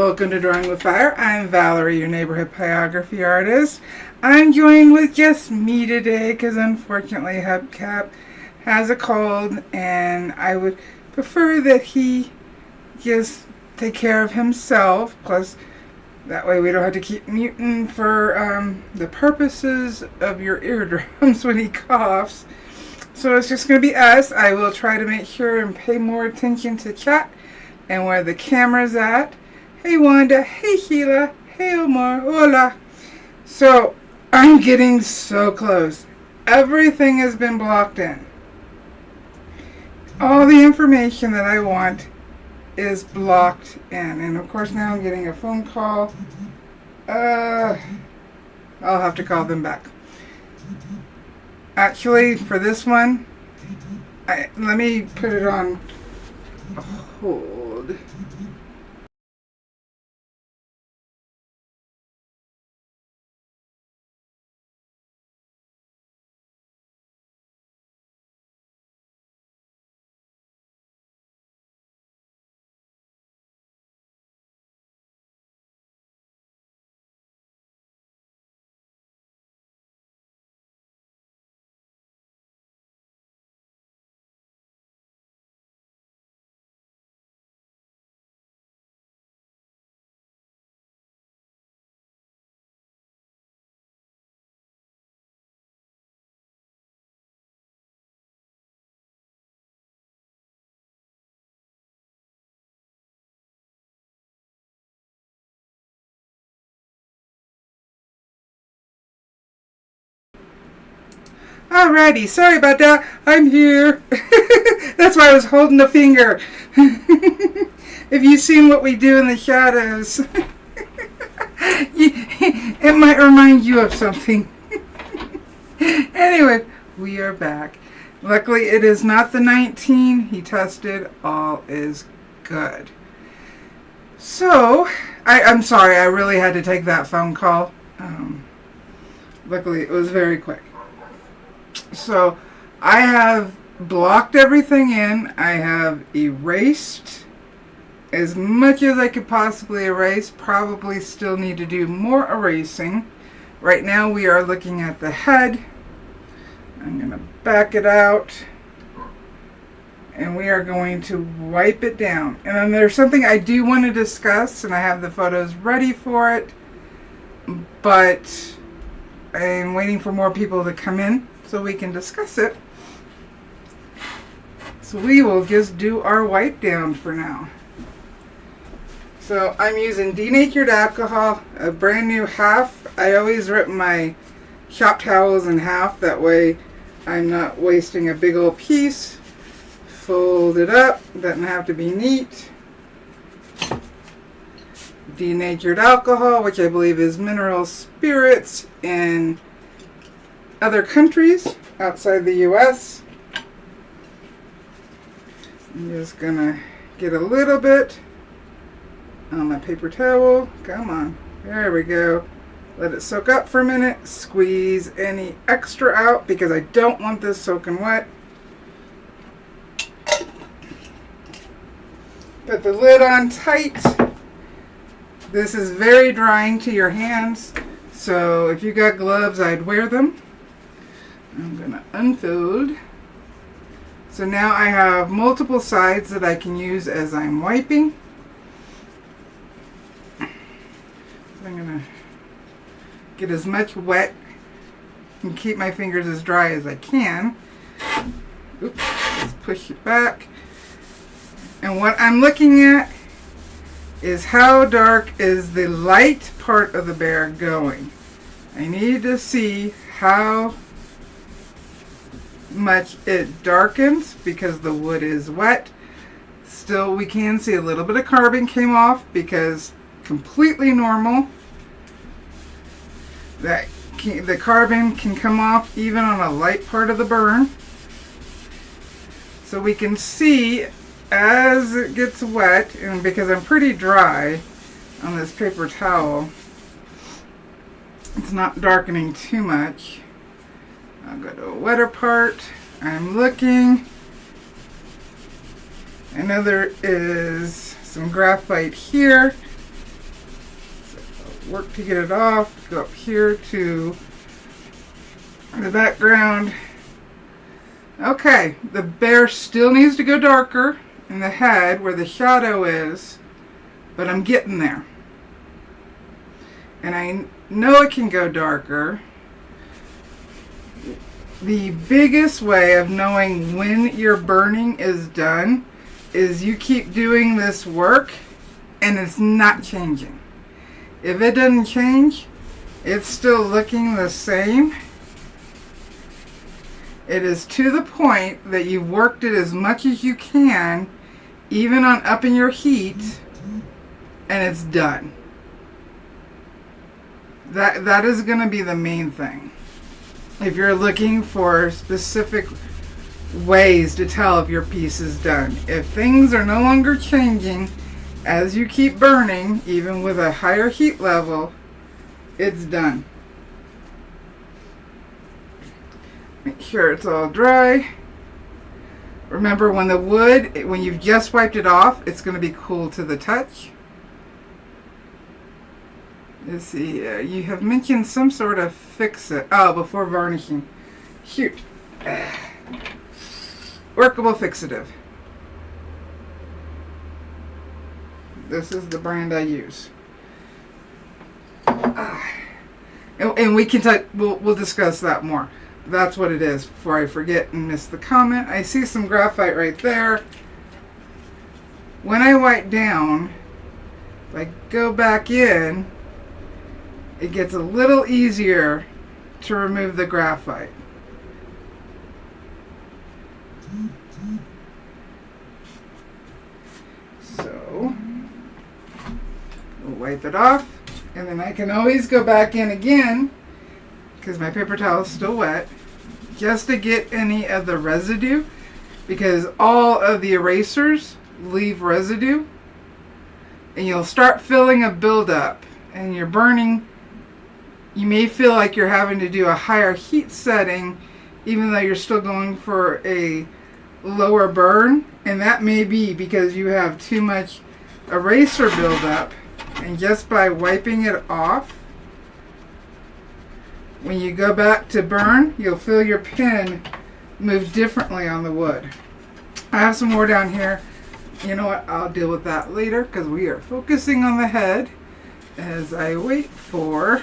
Welcome to Drawing with Fire. I'm Valarie, your neighborhood pyrography artist. I'm joined with just me today because unfortunately Hubcap has a cold and I would prefer that he just take care of himself. Plus, that way we don't have to keep muting for the purposes of your eardrums when he coughs. So it's just going to be us. I will try to make sure and pay more attention to chat and where the camera's at. Hey Wanda, hey Sheila, hey Omar, hola. So I'm getting so close. Everything has been blocked in. All the information that I want is blocked in. And of course now I'm getting a phone call. I'll have to call them back. Actually, for this one, let me put it on hold. Alrighty, sorry about that. I'm here. That's why I was holding the finger. If you've seen what we do in the shadows, it might remind you of something. Anyway, we are back. Luckily, it is not the 19. He tested. All is good. So, I'm sorry. I really had to take that phone call. Luckily, it was very quick. So I have blocked everything in. I have erased as much as I could possibly erase. Probably still need to do more erasing. Right now we are looking at the head. I'm going to back it out. And we are going to wipe it down. And then there's something I do want to discuss, and I have the photos ready for it. But I'm waiting for more people to come in so we can discuss it. So we will just do our wipe down for now. So I'm using denatured alcohol, a brand new half. I always rip my shop towels in half, that way I'm not wasting a big old piece. Fold it up, doesn't have to be neat. Denatured alcohol, which I believe is mineral spirits in other countries outside the US. I'm just gonna get a little bit on my paper towel. Come on, there we go. Let it soak up for a minute. Squeeze any extra out because I don't want this soaking wet. Put the lid on tight. This is very drying to your hands, so if you got gloves, I'd wear them. I'm going to unfold. So now I have multiple sides that I can use as I'm wiping. So I'm going to get as much wet and keep my fingers as dry as I can. Oops, let's push it back. And what I'm looking at is how dark is the light part of the bear going. I need to see how much it darkens because the wood is wet. Still, we can see a little bit of carbon came off because completely normal. The carbon can come off even on a light part of the burn. So we can see as it gets wet, and because I'm pretty dry on this paper towel, it's not darkening too much. I'll go to a wetter part. I'm looking. I know there is some graphite here. work to get it off. Go up here to the background. Okay, the bear still needs to go darker in the head where the shadow is, but I'm getting there. And I know it can go darker. The biggest way of knowing when your burning is done is you keep doing this work and it's not changing. If it doesn't change, it's still looking the same. It is to the point that you've worked it as much as you can, even on upping your heat, and it's done. That is going to be the main thing. If you're looking for specific ways to tell if your piece is done. If things are no longer changing as you keep burning, even with a higher heat level, it's done. Make sure it's all dry. Remember, when the wood, when you've just wiped it off, it's going to be cool to the touch. Let's see, you have mentioned some sort of fix-it. Oh, before varnishing. Shoot. Workable fixative. This is the brand I use. And we can we'll discuss that more. That's what it is before I forget and miss the comment. I see some graphite right there. When I wipe down, if I go back in, it gets a little easier to remove the graphite. So, we'll wipe it off, and then I can always go back in again, because my paper towel is still wet, just to get any of the residue, because all of the erasers leave residue, and you'll start feeling a buildup, and you're burning. You may feel like you're having to do a higher heat setting, even though you're still going for a lower burn, and that may be because you have too much eraser buildup. And just by wiping it off, when you go back to burn, you'll feel your pen move differently on the wood. I have some more down here. You know what? I'll deal with that later, because we are focusing on the head as I wait for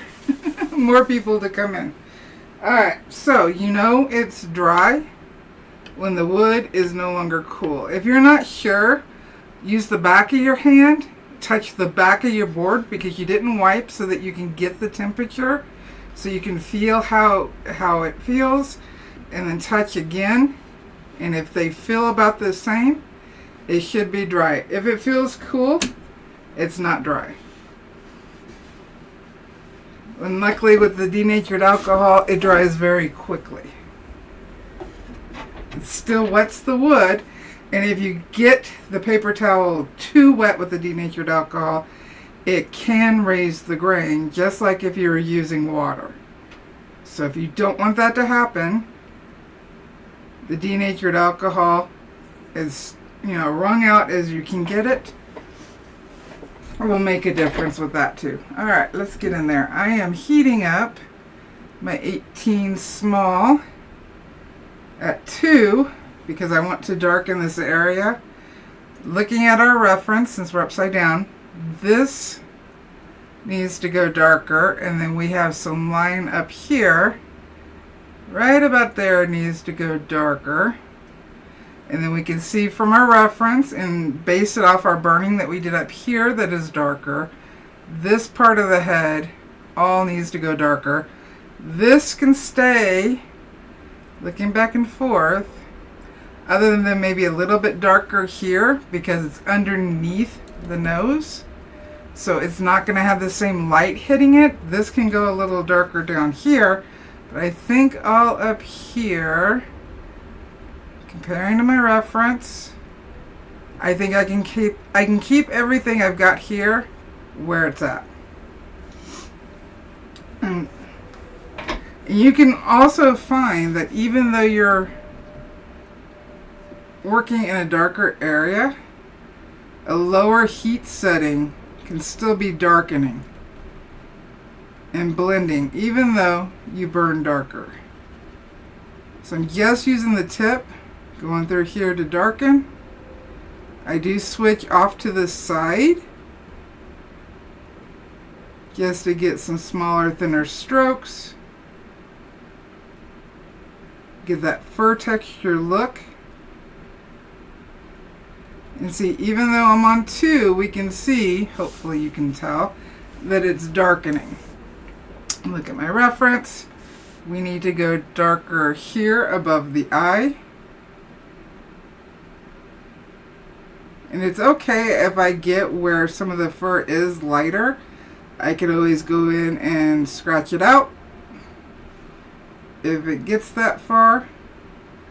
more people to come in. Alright, so you know it's dry when the wood is no longer cool. If you're not sure, use the back of your hand, touch the back of your board because you didn't wipe, so that you can get the temperature, so you can feel how it feels, and then touch again, and if they feel about the same, it should be dry. If it feels cool, it's not dry. And luckily with the denatured alcohol, it dries very quickly. It still wets the wood, and if you get the paper towel too wet with the denatured alcohol, it can raise the grain, just like if you were using water. So if you don't want that to happen, the denatured alcohol is, wrung out as you can get it. Will make a difference with that too. Alright, let's get in there. I am heating up my 18 small at 2 because I want to darken this area. Looking at our reference, since we're upside down, this needs to go darker, and then we have some line up here. Right about there needs to go darker. And then we can see from our reference and base it off our burning that we did up here that is darker. This part of the head all needs to go darker. This can stay, looking back and forth, other than maybe a little bit darker here because it's underneath the nose. So it's not going to have the same light hitting it. This can go a little darker down here, but I think all up here, comparing to my reference, I think I can keep everything I've got here where it's at. And you can also find that even though you're working in a darker area, a lower heat setting can still be darkening. and blending, even though you burn darker. So I'm just using the tip, going through here to darken. I do switch off to the side just to get some smaller, thinner strokes. Get that fur texture look. And see, even though I'm on 2, we can see, hopefully you can tell, that it's darkening. Look at my reference. We need to go darker here above the eye. And it's okay if I get where some of the fur is lighter. I can always go in and scratch it out if it gets that far.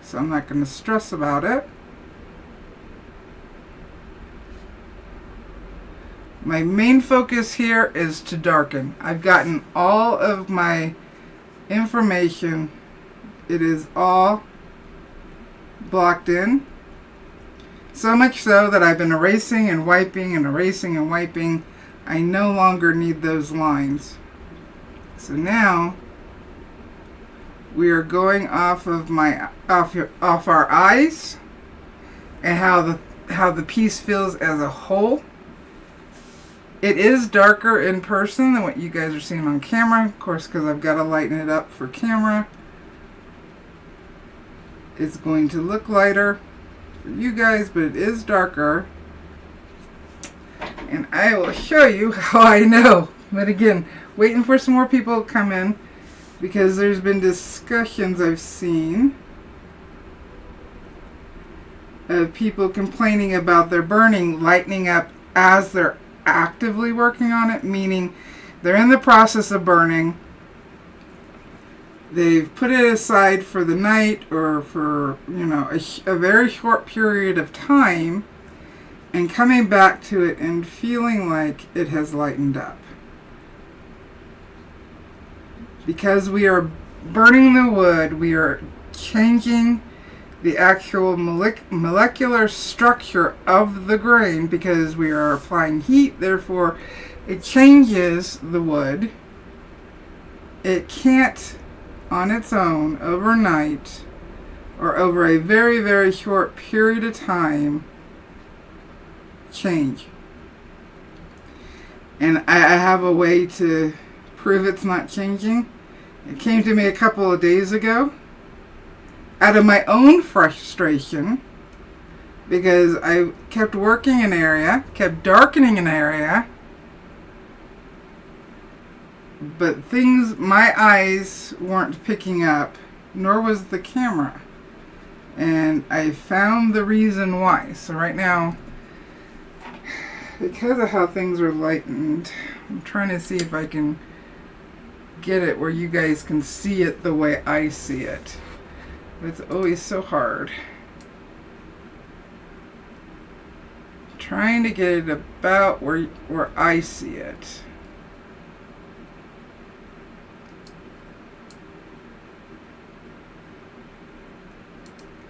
So I'm not going to stress about it. My main focus here is to darken. I've gotten all of my information. It is all blocked in. So much so that I've been erasing and wiping and erasing and wiping. I no longer need those lines. So now we are going off of off our eyes and how the piece feels as a whole. It is darker in person than what you guys are seeing on camera, of course, because I've got to lighten it up for camera. It's going to look lighter for you guys, but it is darker. And I will show you how I know. But again, waiting for some more people to come in, because there's been discussions I've seen of people complaining about their burning lightening up as they're actively working on it, meaning they're in the process of burning. They've put it aside for the night or for, a very short period of time, and coming back to it and feeling like it has lightened up. Because we are burning the wood, we are changing the actual molecular structure of the grain, because we are applying heat, therefore it changes the wood. It can't on its own overnight or over a very, very short period of time change. And I have a way to prove it's not changing. It came to me a couple of days ago out of my own frustration, because I kept working an area, kept darkening an area, but things my eyes weren't picking up, nor was the camera. And I found the reason why. So right now, because of how things are lightened, I'm trying to see if I can get it where you guys can see it the way I see it. It's always so hard. Trying to get it about where I see it.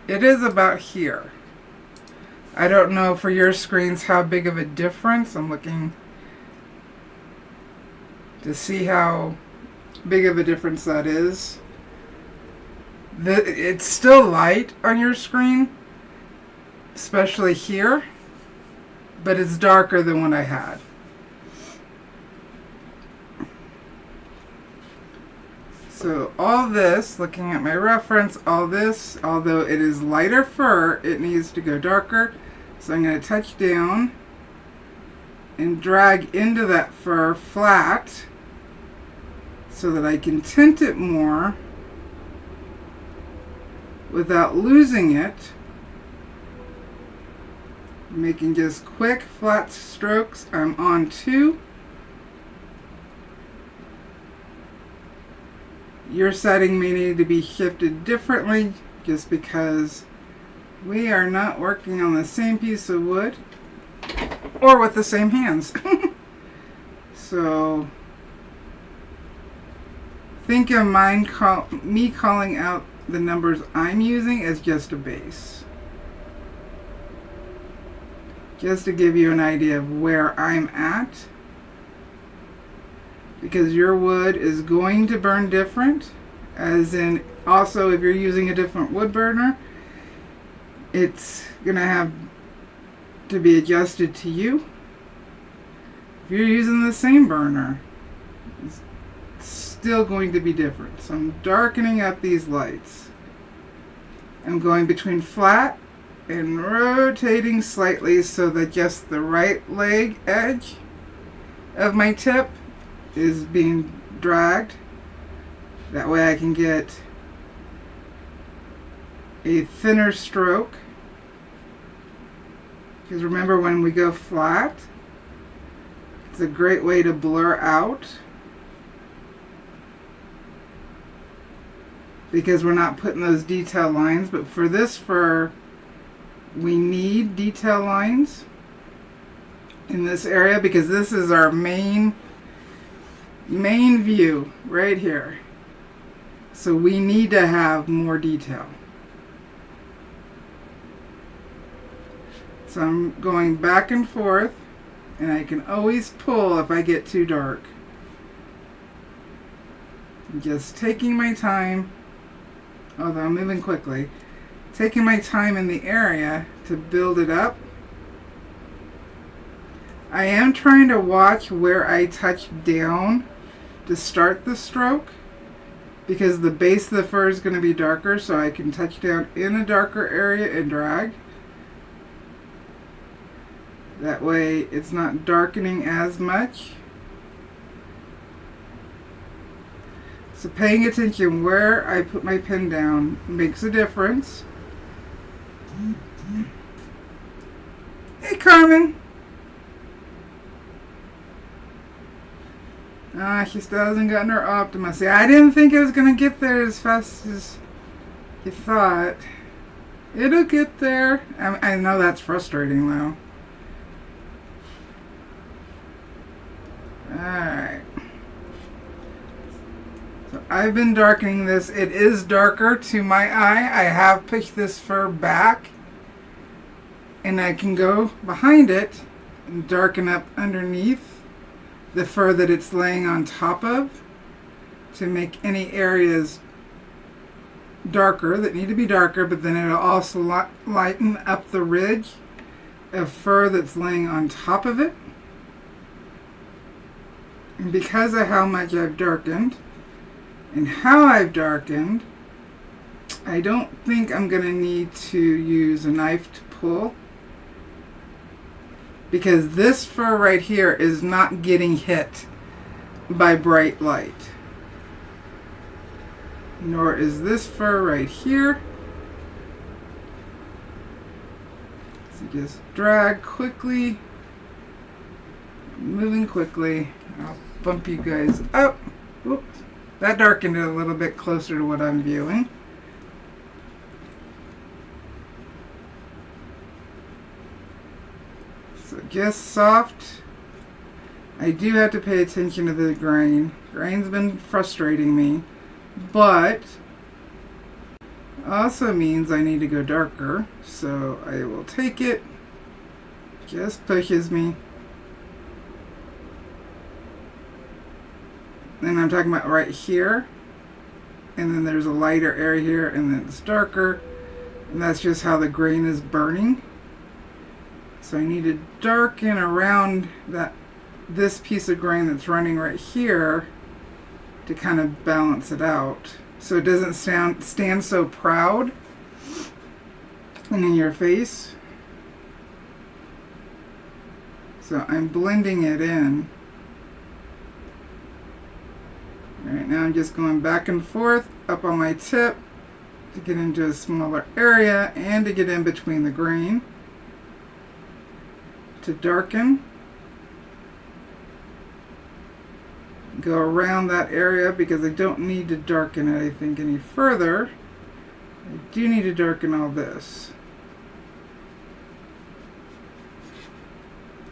It is about here. I don't know for your screens how big of a difference. I'm looking to see how big of a difference that is. It's still light on your screen, especially here, but it's darker than what I had. So all this, looking at my reference, all this, although it is lighter fur, it needs to go darker. So I'm going to touch down and drag into that fur flat so that I can tint it more without losing it. Making just quick flat strokes. I'm on 2. Your setting may need to be shifted differently, just because we are not working on the same piece of wood or with the same hands. So think of me calling out the numbers I'm using as just a base, just to give you an idea of where I'm at. because your wood is going to burn different, as in also if you're using a different wood burner, it's going to have to be adjusted to you. If you're using the same burner, it's still going to be different. So I'm darkening up these lights. I'm going between flat and rotating slightly so that just the right leg edge of my tip is being dragged. That way I can get a thinner stroke. Because remember, when we go flat, it's a great way to blur out, because we're not putting those detail lines. But for this fur, we need detail lines in this area, because this is our main view right here. So we need to have more detail. So I'm going back and forth, and I can always pull if I get too dark. I'm just taking my time, although I'm moving quickly, taking my time in the area to build it up. I am trying to watch where I touch down to start the stroke, because the base of the fur is going to be darker, so I can touch down in a darker area and drag. That way it's not darkening as much. So paying attention where I put my pen down makes a difference. Hey, Carmen. She still hasn't gotten her Optima. See, I didn't think it was going to get there as fast as you thought. It'll get there. I know that's frustrating, though. Alright. So I've been darkening this. It is darker to my eye. I have pushed this fur back, and I can go behind it and darken up underneath the fur that it's laying on top of to make any areas darker that need to be darker, but then it'll also lighten up the ridge of fur that's laying on top of it. And because of how much I've darkened and how I've darkened, I don't think I'm going to need to use a knife to pull, because this fur right here is not getting hit by bright light. Nor is this fur right here. So just drag quickly, moving quickly. I'll bump you guys up. Oops. That darkened it a little bit closer to what I'm viewing. So just soft. I do have to pay attention to the grain. Grain's been frustrating me, but also means I need to go darker. So I will take it. Just pushes me. And I'm talking about right here, and then there's a lighter area here, and then it's darker, and that's just how the grain is burning. So I need to darken around this piece of grain that's running right here to kind of balance it out, so it doesn't stand so proud and in your face. So I'm blending it in. Right now I'm just going back and forth up on my tip to get into a smaller area and to get in between the grain to darken. Go around that area because I don't need to darken it, I think, any further. I do need to darken all this.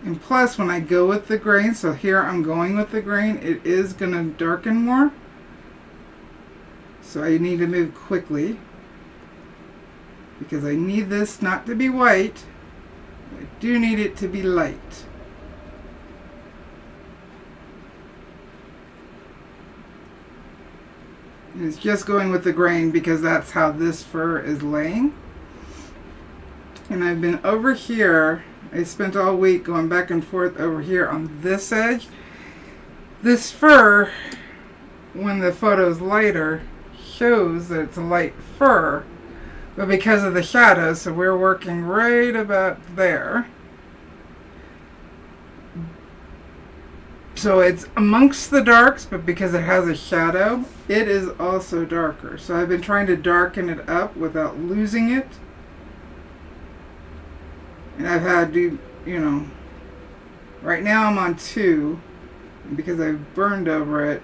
And plus, when I go with the grain, so here I'm going with the grain, it is going to darken more. So I need to move quickly, because I need this not to be white. I do need it to be light. It's just going with the grain because that's how this fur is laying. And I've been over here. I spent all week going back and forth over here on this edge. This fur, when the photo is lighter, shows that it's a light fur, but because of the shadows, so we're working right about there. So it's amongst the darks, but because it has a shadow, it is also darker. So I've been trying to darken it up without losing it. And I've had to, you know, right now I'm on 2, because I've burned over it.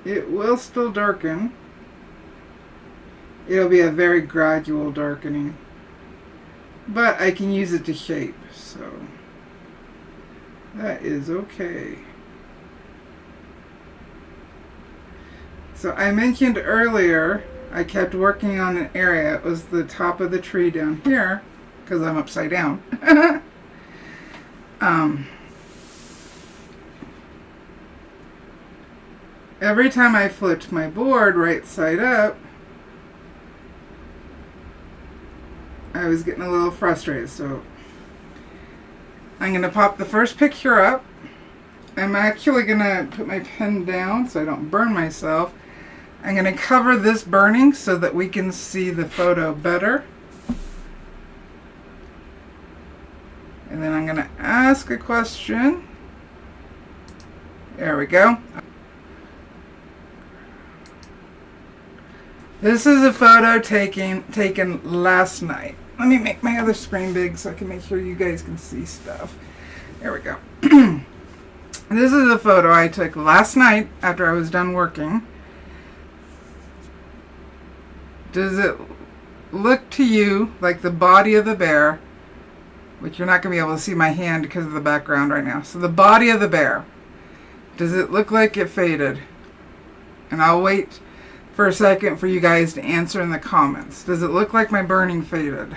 It will still darken. It'll be a very gradual darkening. But I can use it to shape, so that is okay. So I mentioned earlier I kept working on an area. It was the top of the tree down here, because I'm upside down. Every time I flipped my board right side up, I was getting a little frustrated. So I'm going to pop the first picture up. I'm actually going to put my pen down so I don't burn myself. I'm going to cover this burning so that we can see the photo better. And then I'm going to ask a question. There we go. This is a photo taken last night. Let me make my other screen big so I can make sure you guys can see stuff. There we go. This is a photo I took last night after I was done working. Does it look to you like the body of the bear, which you're not going to be able to see my hand because of the background right now. So the body of the bear, does it look like it faded? And I'll wait for a second for you guys to answer in the comments. Does it look like my burning faded?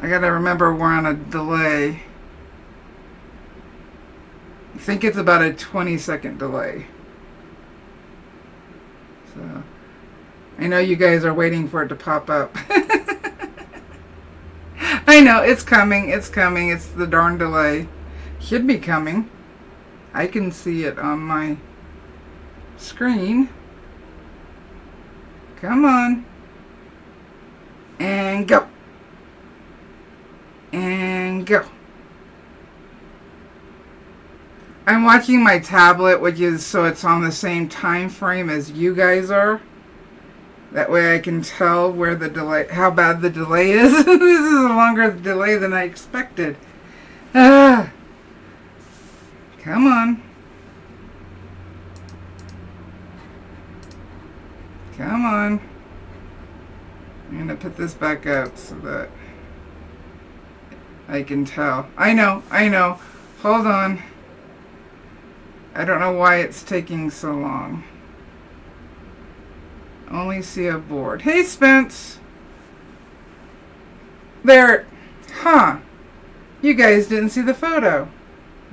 I gotta remember we're on a delay. I think it's about a 20-second delay. So I know you guys are waiting for it to pop up. I know, it's coming, it's coming. It's the darn delay. Should be coming. I can see it on my screen. Come on. And go. And go. I'm watching my tablet, which is so it's on the same time frame as you guys are. That way I can tell where the delay, how bad the delay is. This is a longer delay than I expected. Ah. Come on. Come on. I'm going to put this back up so that I can tell. I know. Hold on. I don't know why it's taking so long. Only see a board. Hey, Spence. There. Huh. You guys didn't see the photo.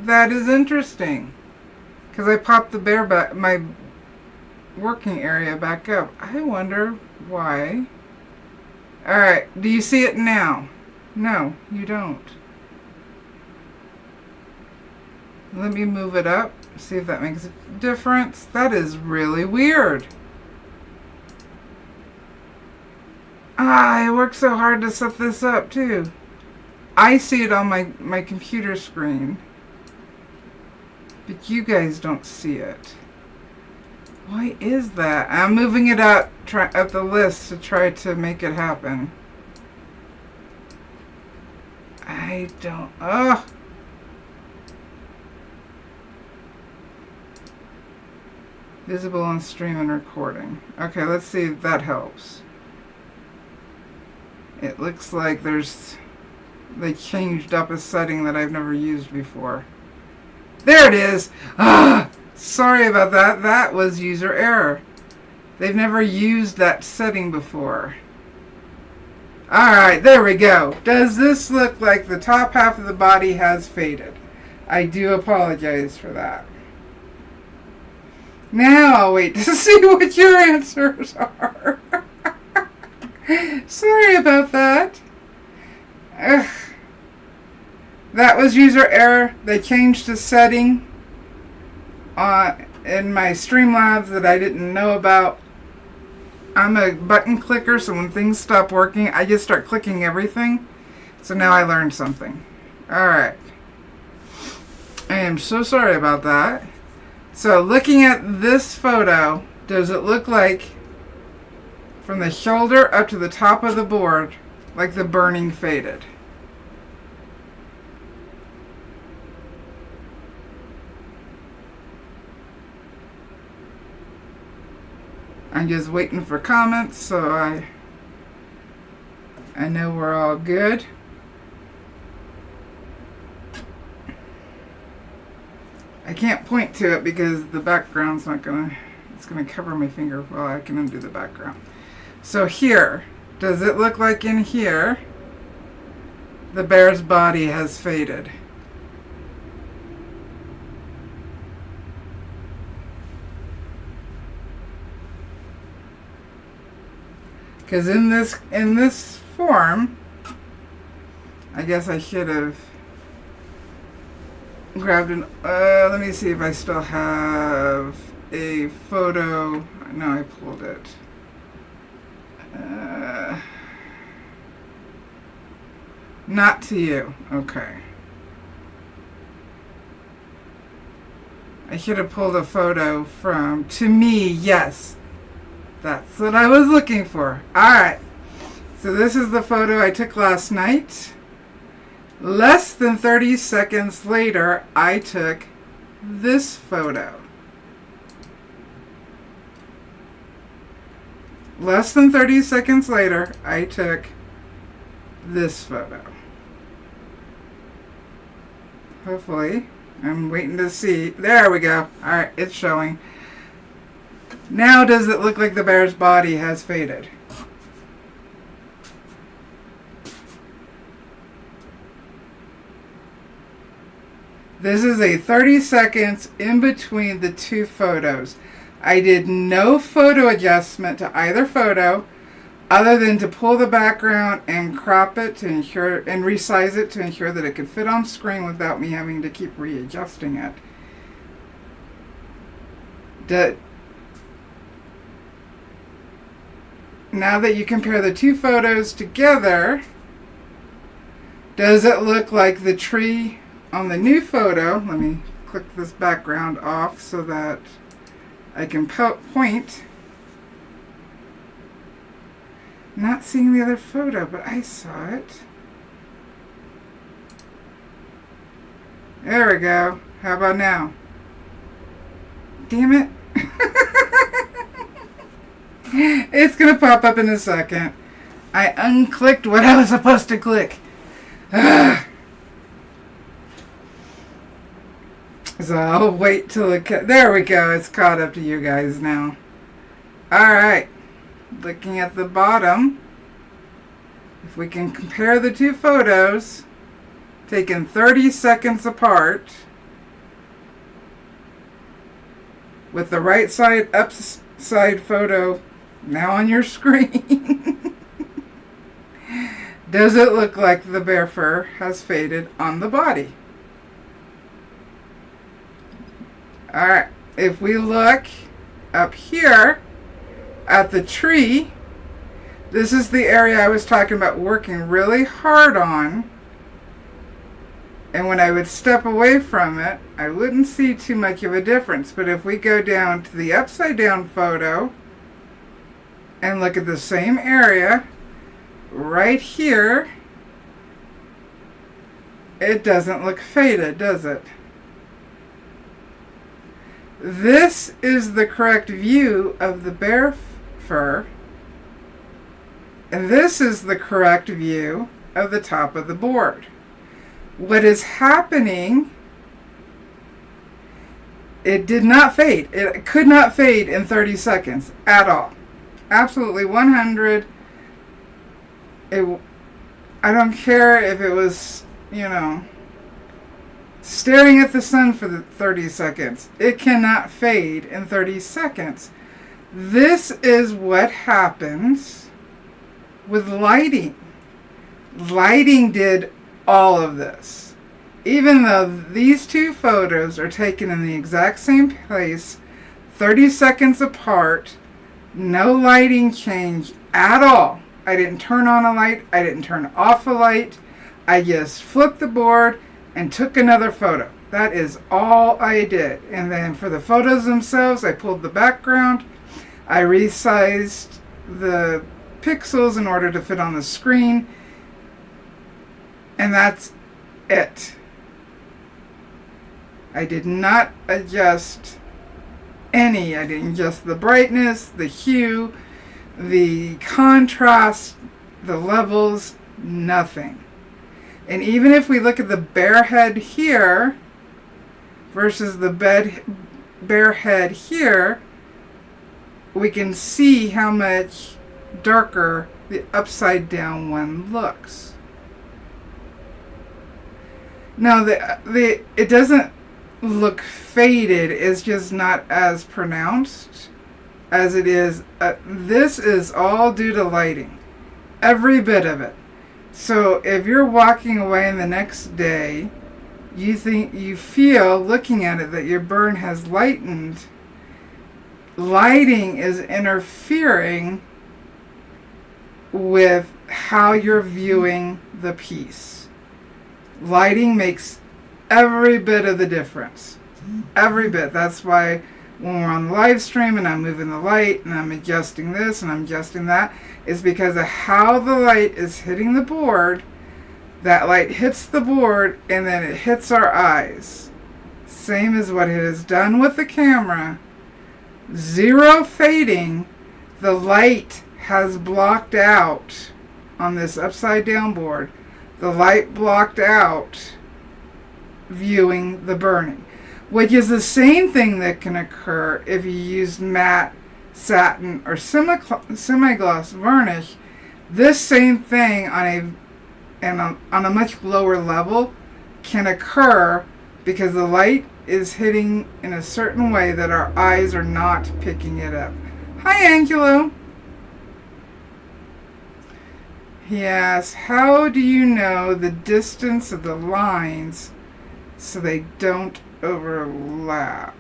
That is interesting. Because I popped the bear back, my working area back up. I wonder why. Alright, do you see it now? No, you don't. Let me move it up. See if that makes a difference. That is really weird. I worked so hard to set this up too. I see it on my computer screen. But you guys don't see it. Why is that? I'm moving it up the list to try to make it happen. I don't... Oh! Visible on stream and recording. Okay, let's see if that helps. It looks like they changed up a setting that I've never used before. There it is! Ah! Sorry about that. That was user error. They've never used that setting before. Alright, there we go. Does this look like the top half of the body has faded? I do apologize for that. Now I'll wait to see what your answers are. Sorry about that. Ugh. That was user error. They changed a setting in my Streamlabs that I didn't know about. I'm a button clicker, so when things stop working, I just start clicking everything. So now I learned something. Alright. I am so sorry about that. So looking at this photo, does it look like from the shoulder up to the top of the board, like the burning faded? I'm just waiting for comments so I know we're all good. I can't point to it because the background's not it's gonna cover my finger while I can undo the background. So here, does it look like in here the bear's body has faded? Because in this form, I guess I should have grabbed an. Let me see if I still have a photo. No, I pulled it. Not to you. Okay. I should have pulled a photo from to me. Yes. That's what I was looking for. Alright. So this is the photo I took last night. Less than 30 seconds later, I took this photo. Less than 30 seconds later, I took this photo. Hopefully. I'm waiting to see. There we go. Alright, it's showing. Now does it look like the bear's body has faded? This is a 30 seconds in between the two photos. I did no photo adjustment to either photo other than to pull the background and crop it to ensure and resize it to ensure that it could fit on screen without me having to keep readjusting it. Now that you compare the two photos together, does it look like the tree on the new photo? Let me click this background off so that I can point. Not seeing the other photo, but I saw it. There we go. How about now? Damn it. It's going to pop up in a second. I unclicked what I was supposed to click. So I'll wait till it... There we go. It's caught up to you guys now. Alright. Looking at the bottom. If we can compare the two photos, taken 30 seconds apart, with the right side upside photo now on your screen, does it look like the bear fur has faded on the body? Alright, if we look up here at the tree, this is the area I was talking about working really hard on. And when I would step away from it, I wouldn't see too much of a difference. But if we go down to the upside down photo and look at the same area, right here, it doesn't look faded, does it? This is the correct view of the bear fur. And this is the correct view of the top of the board. What is happening, it did not fade. It could not fade in 30 seconds at all. Absolutely 100. I don't care if it was, staring at the sun for the 30 seconds. It cannot fade in 30 seconds. This is what happens with lighting. Lighting did all of this. Even though these two photos are taken in the exact same place, 30 seconds apart, no lighting change at all. I didn't turn on a light. I didn't turn off a light. I just flipped the board and took another photo. That is all I did. And then for the photos themselves, I pulled the background. I resized the pixels in order to fit on the screen. And that's it. I did not adjust any. I didn't adjust the brightness, the hue, the contrast, the levels, nothing. And even if we look at the bear head here versus the bear head here, we can see how much darker the upside down one looks. Now it doesn't look faded, it's just not as pronounced as it is. This is all due to lighting, every bit of it. So if you're walking away the next day, you feel looking at it that your burn has lightened. Lighting is interfering with how you're viewing the piece. Lighting makes every bit of the difference. Every bit. That's why when we're on live stream and I'm moving the light and I'm adjusting this and I'm adjusting that, is because of how the light is hitting the board. That light hits the board and then it hits our eyes. Same as what it has done with the camera. Zero fading. The light has blocked out on this upside down board. The light blocked out viewing the burning, which is the same thing that can occur if you use matte, satin, or semi-gloss varnish. This same thing on a much lower level can occur because the light is hitting in a certain way that our eyes are not picking it up. Hi, Angelo. He asks, how do you know the distance of the lines so they don't overlap?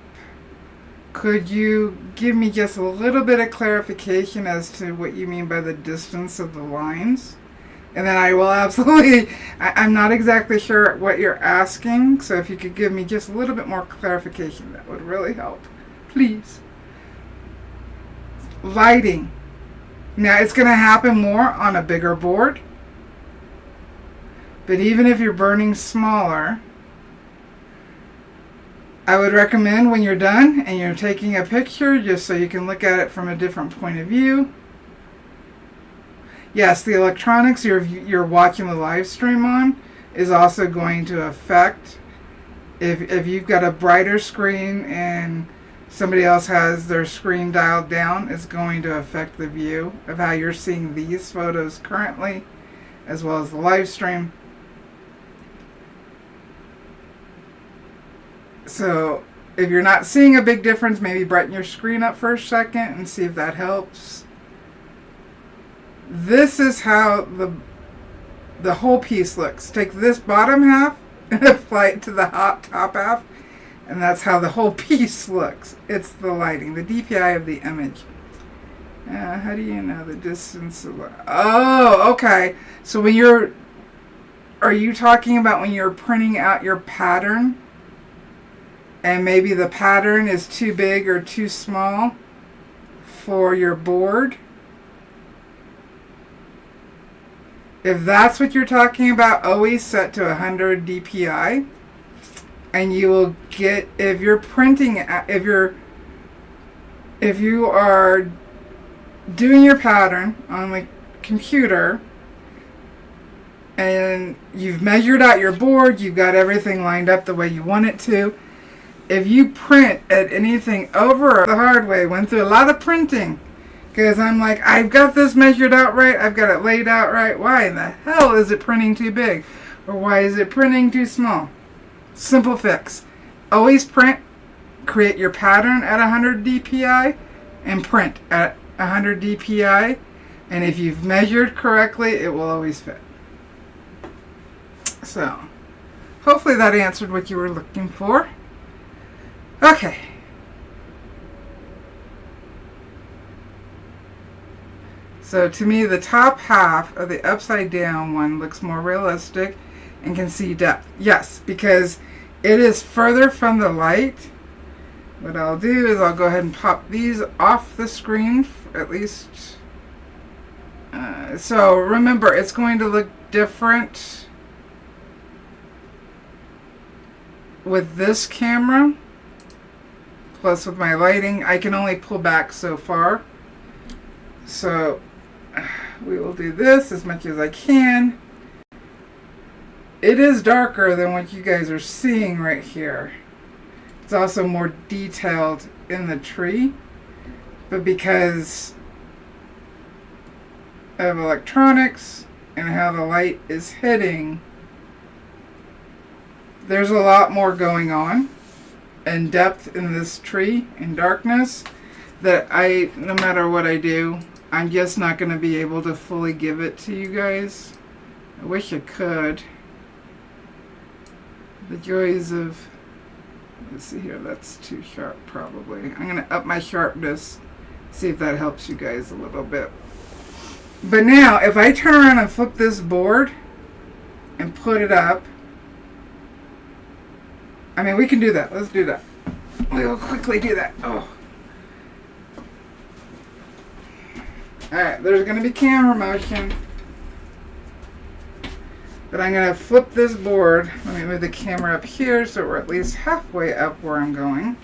Could you give me just a little bit of clarification as to what you mean by the distance of the lines? And then I will absolutely, I'm not exactly sure what you're asking, so if you could give me just a little bit more clarification, that would really help. Please. Lighting. Now, it's going to happen more on a bigger board, but even if you're burning smaller, I would recommend when you're done and you're taking a picture, just so you can look at it from a different point of view. Yes, the electronics you're watching the live stream on is also going to affect. If you've got a brighter screen and somebody else has their screen dialed down, it's going to affect the view of how you're seeing these photos currently, as well as the live stream. So if you're not seeing a big difference, maybe brighten your screen up for a second and see if that helps. This is how the whole piece looks. Take this bottom half and apply it to the top half, and that's how the whole piece looks. It's the lighting, the DPI of the image. How do you know the distance of the... Oh, okay. So when are you talking about when you're printing out your pattern and maybe the pattern is too big or too small for your board? If that's what you're talking about, always set to 100 DPI, and you will get, if you're printing, if you are doing your pattern on the computer and you've measured out your board, you've got everything lined up the way you want it to. If you print at anything over the hard way, went through a lot of printing, because I'm like, I've got this measured out right, I've got it laid out right. Why in the hell is it printing too big? Or why is it printing too small? Simple fix. Always print, create your pattern at 100 dpi and print at 100 dpi, and if you've measured correctly, it will always fit. So hopefully that answered what you were looking for. Okay. So to me, the top half of the upside down one looks more realistic and can see depth. Yes, because it is further from the light. What I'll do is I'll go ahead and pop these off the screen, at least. So remember, it's going to look different with this camera. Plus with my lighting, I can only pull back so far. So we will do this as much as I can. It is darker than what you guys are seeing right here. It's also more detailed in the tree, but because of electronics and how the light is hitting, there's a lot more going on and depth in this tree and darkness that no matter what I do, I'm just not going to be able to fully give it to you guys. I wish I could. The joys of, let's see here, that's too sharp probably. I'm going to up my sharpness, see if that helps you guys a little bit. But now, if I turn around and flip this board and put it up, I mean, we can do that. Let's do that. We'll quickly do that. Oh. Alright, there's going to be camera motion. But I'm going to flip this board. Let me move the camera up here so we're at least halfway up where I'm going.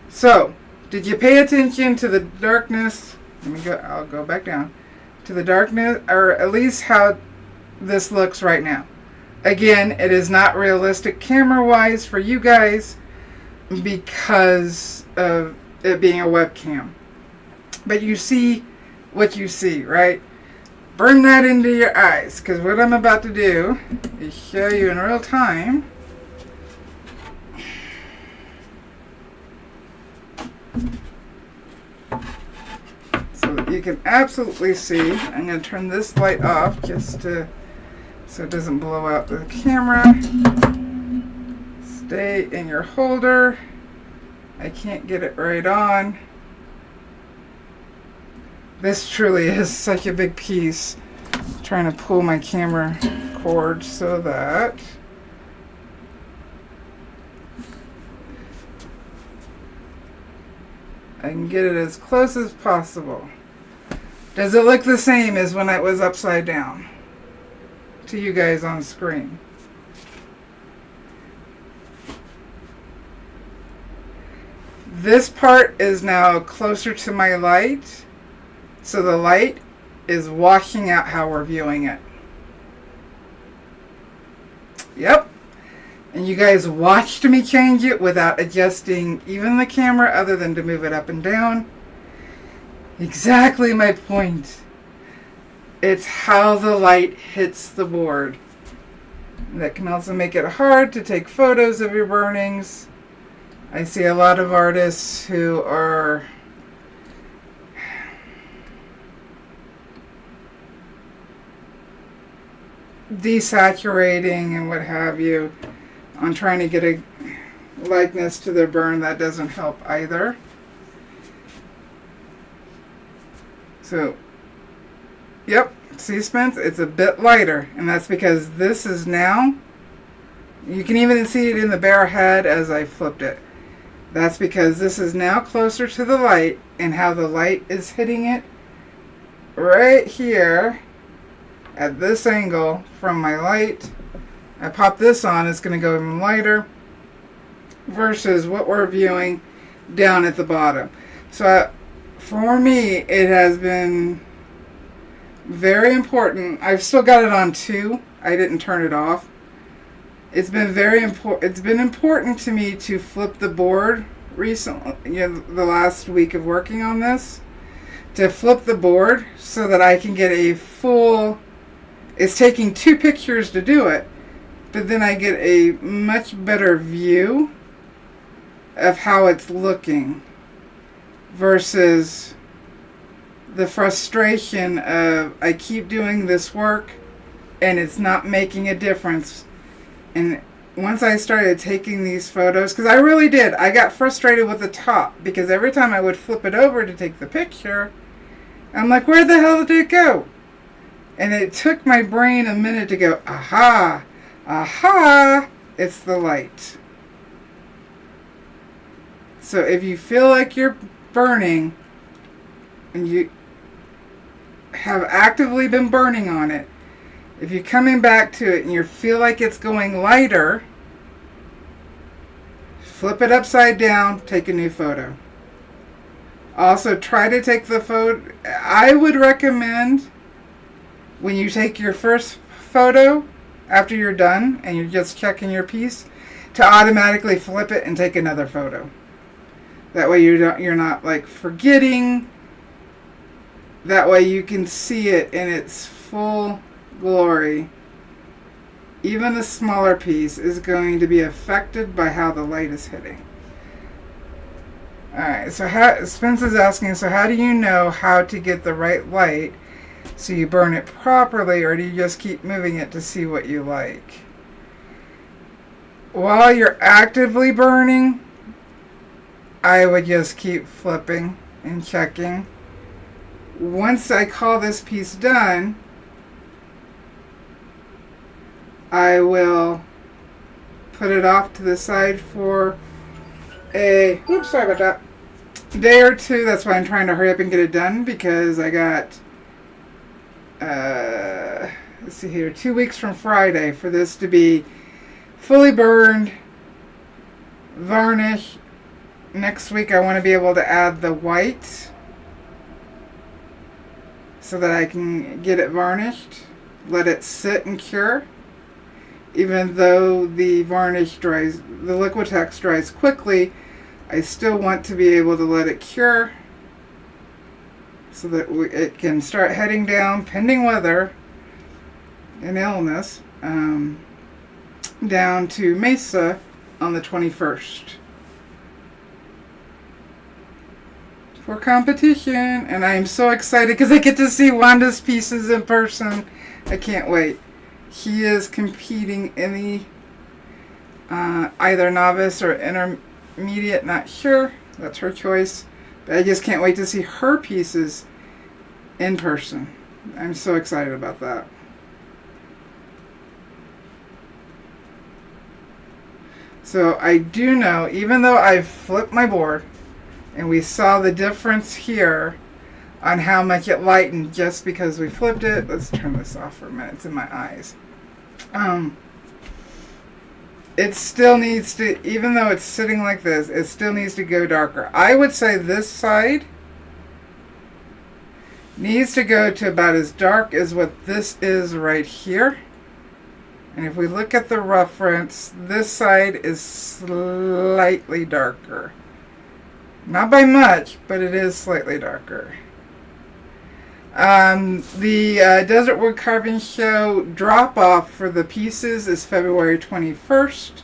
So, did you pay attention to the darkness? Let me go, I'll go back down. To the darkness, or at least how this looks right now. Again, it is not realistic camera-wise for you guys because of it being a webcam. But you see what you see, right? Burn that into your eyes, because what I'm about to do is show you in real time. So that you can absolutely see. I'm going to turn this light off just to, so it doesn't blow out the camera. Stay in your holder. I can't get it right on. This truly is such a big piece. I'm trying to pull my camera cord so that I can get it as close as possible. Does it look the same as when it was upside down to you guys on screen? This part is now closer to my light. So the light is washing out how we're viewing it. Yep. And you guys watched me change it without adjusting even the camera other than to move it up and down. Exactly my point. It's how the light hits the board. That can also make it hard to take photos of your burnings. I see a lot of artists who are desaturating and what have you on trying to get a likeness to their burn. That doesn't help either. So, yep, see, Spence, it's a bit lighter, and that's because this is now, you can even see it in the bare head as I flipped it. That's because this is now closer to the light, and how the light is hitting it right here at this angle from my light. I pop this on, it's going to go even lighter versus what we're viewing down at the bottom. So for me, it has been very important. I've still got it on 2. I didn't turn it off. It's been very important. It's been important to me to flip the board recently, the last week of working on this, to flip the board so that I can get a full. It's taking 2 pictures to do it, but then I get a much better view of how it's looking versus the frustration of I keep doing this work and it's not making a difference. And once I started taking these photos, because I really did, I got frustrated with the top because every time I would flip it over to take the picture, I'm like, where the hell did it go? And it took my brain a minute to go, aha, aha, it's the light. So if you feel like you're burning and you have actively been burning on it, if you're coming back to it and you feel like it's going lighter, flip it upside down, take a new photo. Also, try to take the photo. I would recommend when you take your first photo after you're done and you're just checking your piece to automatically flip it and take another photo. That way you're not like forgetting. That way you can see it in its full glory. Even the smaller piece is going to be affected by how the light is hitting. Alright, so Spence is asking, so how do you know how to get the right light so you burn it properly, or do you just keep moving it to see what you like? While you're actively burning, I would just keep flipping and checking. Once I call this piece done, I will put it off to the side for a, oops, sorry about that, day or two. That's why I'm trying to hurry up and get it done, because I got, let's see here, 2 weeks from Friday for this to be fully burned, varnished. Next week I want to be able to add the white so that I can get it varnished, let it sit and cure. Even though the varnish dries, the Liquitex dries quickly, I still want to be able to let it cure so that it can start heading down, pending weather and illness, down to Mesa on the 21st for competition. And I'm so excited because I get to see Wanda's pieces in person. I can't wait. She is competing in the either novice or intermediate, not sure. That's her choice. But I just can't wait to see her pieces in person. I'm so excited about that. So I do know, even though I've flipped my board, and we saw the difference here on how much it lightened just because we flipped it. Let's turn this off for a minute. It's in my eyes. It still needs to, even though it's sitting like this, it still needs to go darker. I would say this side needs to go to about as dark as what this is right here. And if we look at the reference, this side is slightly darker. Not by much, but it is slightly darker. The Desert Woodcarving Show drop-off for the pieces is February 21st.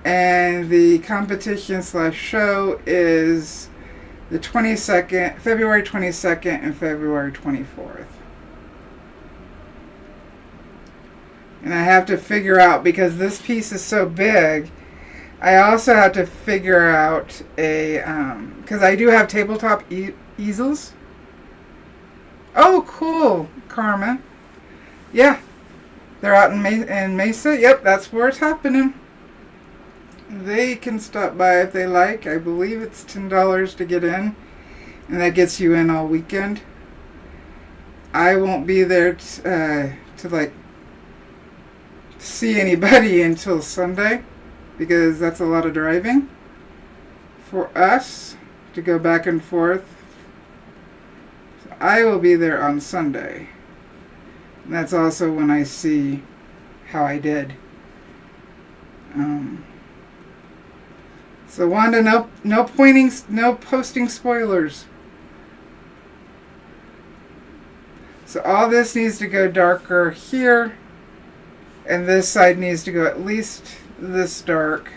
And the competition/show is the 22nd, February 22nd and February 24th. And I have to figure out, because this piece is so big, I also have to figure out a, because I do have tabletop easels. Oh, cool, Karma. Yeah, they're out in Mesa. Yep, that's where it's happening. They can stop by if they like. I believe it's $10 to get in, and that gets you in all weekend. I won't be there to like see anybody until Sunday, because that's a lot of driving for us to go back and forth. So I will be there on Sunday. And that's also when I see how I did. So Wanda, no posting spoilers. So all this needs to go darker here And this side needs to go at least this dark.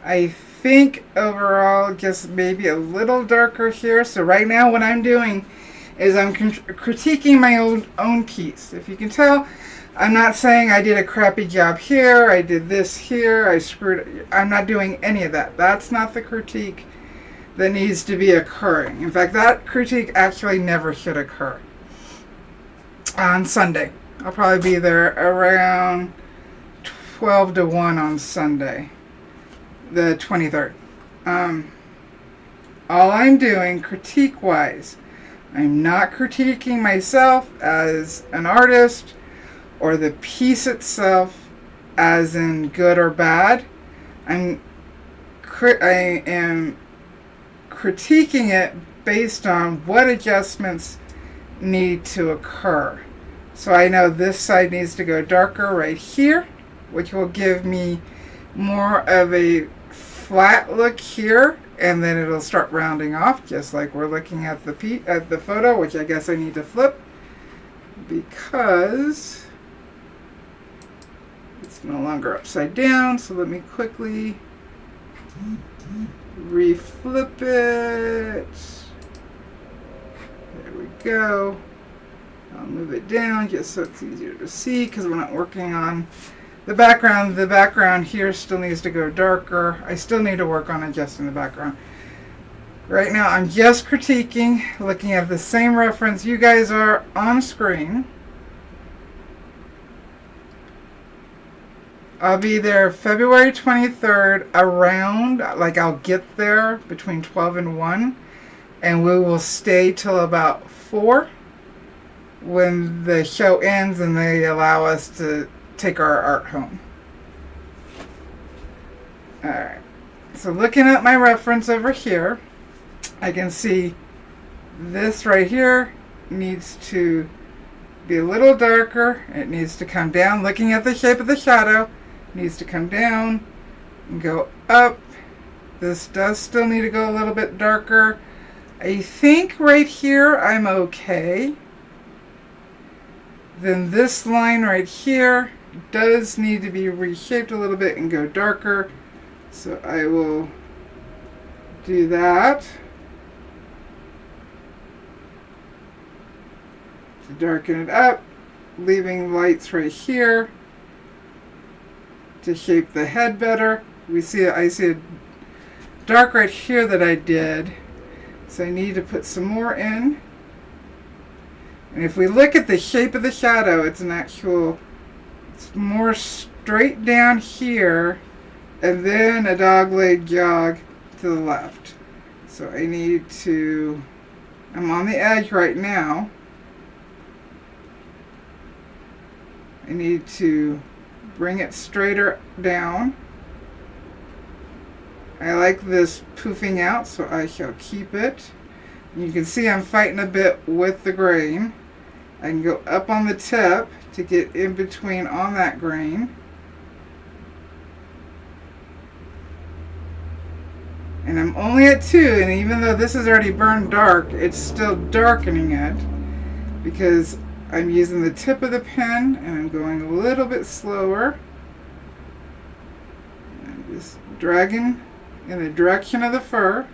I think overall just maybe a little darker here. So right now what I'm doing is I'm critiquing my own piece. If you can tell, I'm not saying I did a crappy job here, I did this here, I screwed. I'm not doing any of that. That's not the critique that needs to be occurring. In fact, that critique actually never should occur. On Sunday. I'll probably be there around 12 to 1 on Sunday, the 23rd. All I'm doing critique-wise, I'm not critiquing myself as an artist or the piece itself as in good or bad. I am critiquing it based on what adjustments need to occur. So I know this side needs to go darker right here, which will give me more of a flat look here, and then it'll start rounding off, just like we're looking at the photo, which I guess I need to flip because it's no longer upside down. So let me quickly reflip it. There we go. I'll move it down just so it's easier to see because we're not working on the background. The background here still needs to go darker. I still need to work on adjusting the background. Right now I'm just critiquing, looking at the same reference you guys are on screen. I'll be there February 23rd around, like I'll get there between 12 and 1, and we will stay till about 4 when the show ends and they allow us to take our art home. Alright, so looking at my reference over here, I can see this right here needs to be a little darker. It needs to come down. Looking at the shape of the shadow, it needs to come down and go up. This does still need to go a little bit darker. I think right here I'm okay. Then this line right here does need to be reshaped a little bit and go darker. So I will do that. To darken it up, leaving lights right here to shape the head better. I see a dark right here that I did. So I need to put some more in. And if we look at the shape of the shadow, it's more straight down here and then a dogleg jog to the left. So I'm on the edge right now. I need to bring it straighter down. I like this poofing out, so I shall keep it. You can see I'm fighting a bit with the grain. I can go up on the tip to get in between on that grain. And I'm only at 2, and even though this is already burned dark, it's still darkening it because I'm using the tip of the pen and I'm going a little bit slower. I'm just dragging in the direction of the fur,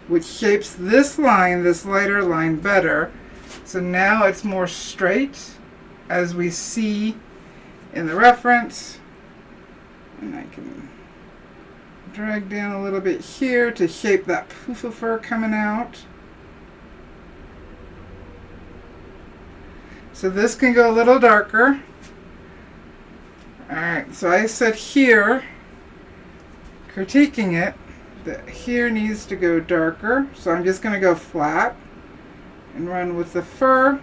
which shapes this line, this lighter line, better. So now it's more straight, as we see in the reference. And I can drag down a little bit here to shape that poof of fur coming out. So this can go a little darker. Alright, so I said here, critiquing it, that here needs to go darker. So I'm just going to go flat and run with the fur.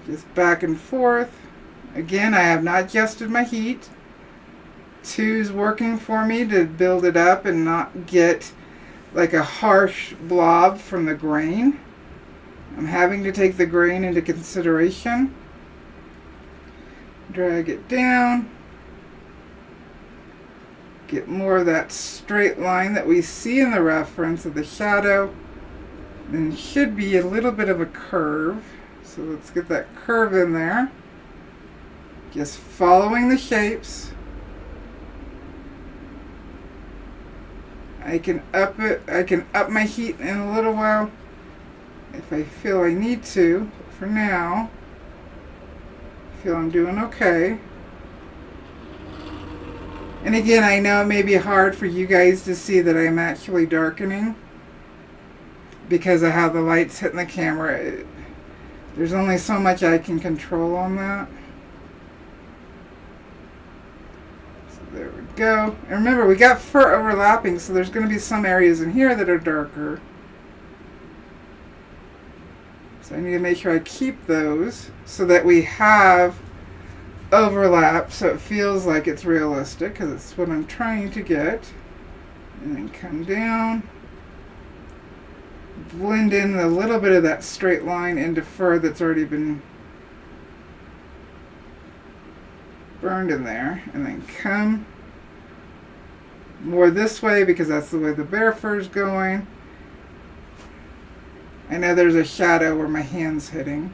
Just back and forth. Again, I have not adjusted my heat. 2's working for me to build it up and not get like a harsh blob from the grain. I'm having to take the grain into consideration. Drag it down. Get more of that straight line that we see in the reference of the shadow. Then should be a little bit of a curve. So let's get that curve in there. Just following the shapes. I can up it. I can up my heat in a little while if I feel I need to. But for now, I feel I'm doing okay. And again, I know it may be hard for you guys to see that I'm actually darkening because of how the light's hitting the camera. There's only so much I can control on that. So there we go. And remember, we got fur overlapping, so there's going to be some areas in here that are darker. So I need to make sure I keep those so that we have overlap so it feels like it's realistic, because it's what I'm trying to get. And then come down. Blend in a little bit of that straight line into fur that's already been burned in there, and then come more this way because that's the way the bear fur is going. I know there's a shadow where my hand's hitting.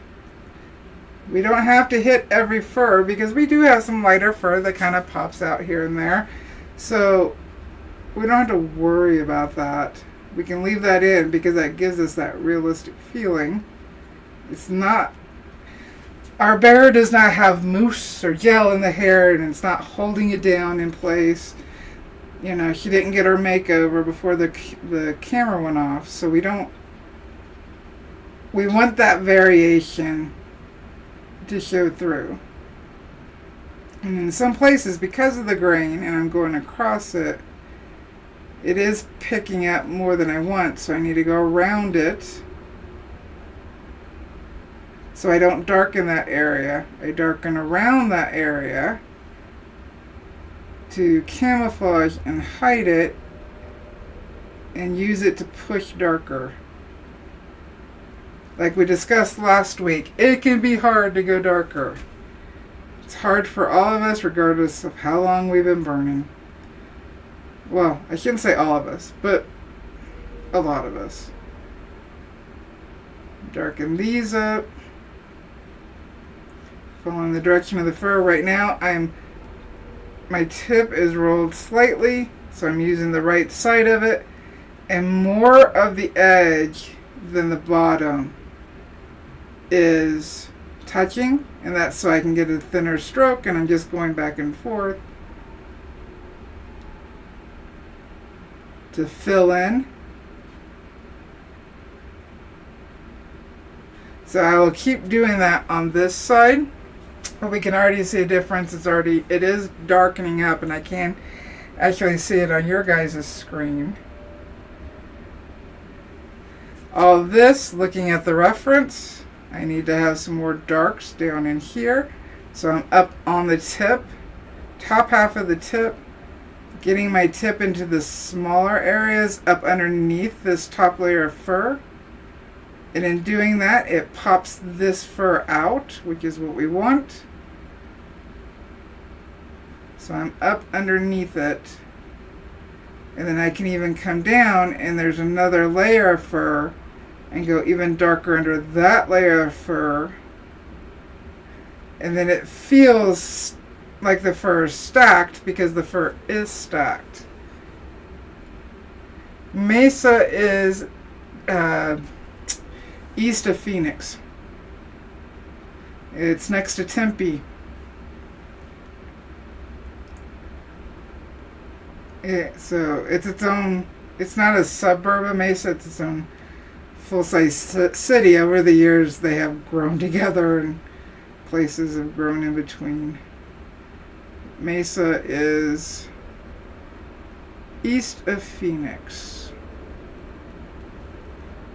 We don't have to hit every fur because we do have some lighter fur that kind of pops out here and there, so we don't have to worry about that. We can leave that in because that gives us that realistic feeling. It's not, our bear does not have mousse or gel in the hair, and it's not holding it down in place. You know, she didn't get her makeover before the camera went off, so we want that variation to show through. And in some places, because of the grain, and I'm going across it, it is picking up more than I want, so I need to go around it so I don't darken that area. I darken around that area to camouflage and hide it and use it to push darker. Like we discussed last week, it can be hard to go darker. It's hard for all of us regardless of how long we've been burning. Well, I shouldn't say all of us, but a lot of us. Darken these up. Following the direction of the fur. Right now, my tip is rolled slightly, so I'm using the right side of it, and more of the edge than the bottom is touching, and that's so I can get a thinner stroke, and I'm just going back and forth to fill in. So I will keep doing that on this side, but we can already see a difference. It is darkening up, and I can actually see it on your guys' screen. All of this, looking at the reference, I need to have some more darks down in here. So I'm up on the tip, top half of the tip, getting my tip into the smaller areas up underneath this top layer of fur. And in doing that, it pops this fur out, which is what we want. So I'm up underneath it. And then I can even come down, and there's another layer of fur, and go even darker under that layer of fur. And then it feels like the fur is stacked because the fur is stacked. Mesa is east of Phoenix. It's next to Tempe. So it's its own, it's not a suburb of Mesa, it's its own full-size city. Over the years they have grown together and places have grown in between. Mesa is east of Phoenix.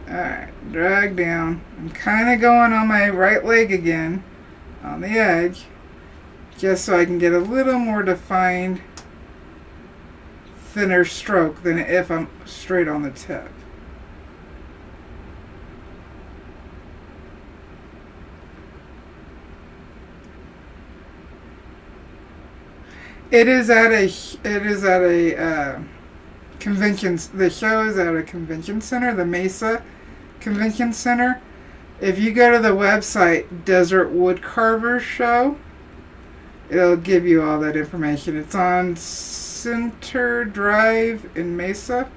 Alright, drag down. I'm kind of going on my right leg again on the edge, just so I can get a little more defined, thinner stroke than if I'm straight on the tip. It is at a convention. The show is at a convention center, the Mesa Convention Center. If you go to the website Desert Woodcarvers Show, it'll give you all that information. It's on Center Drive in Mesa,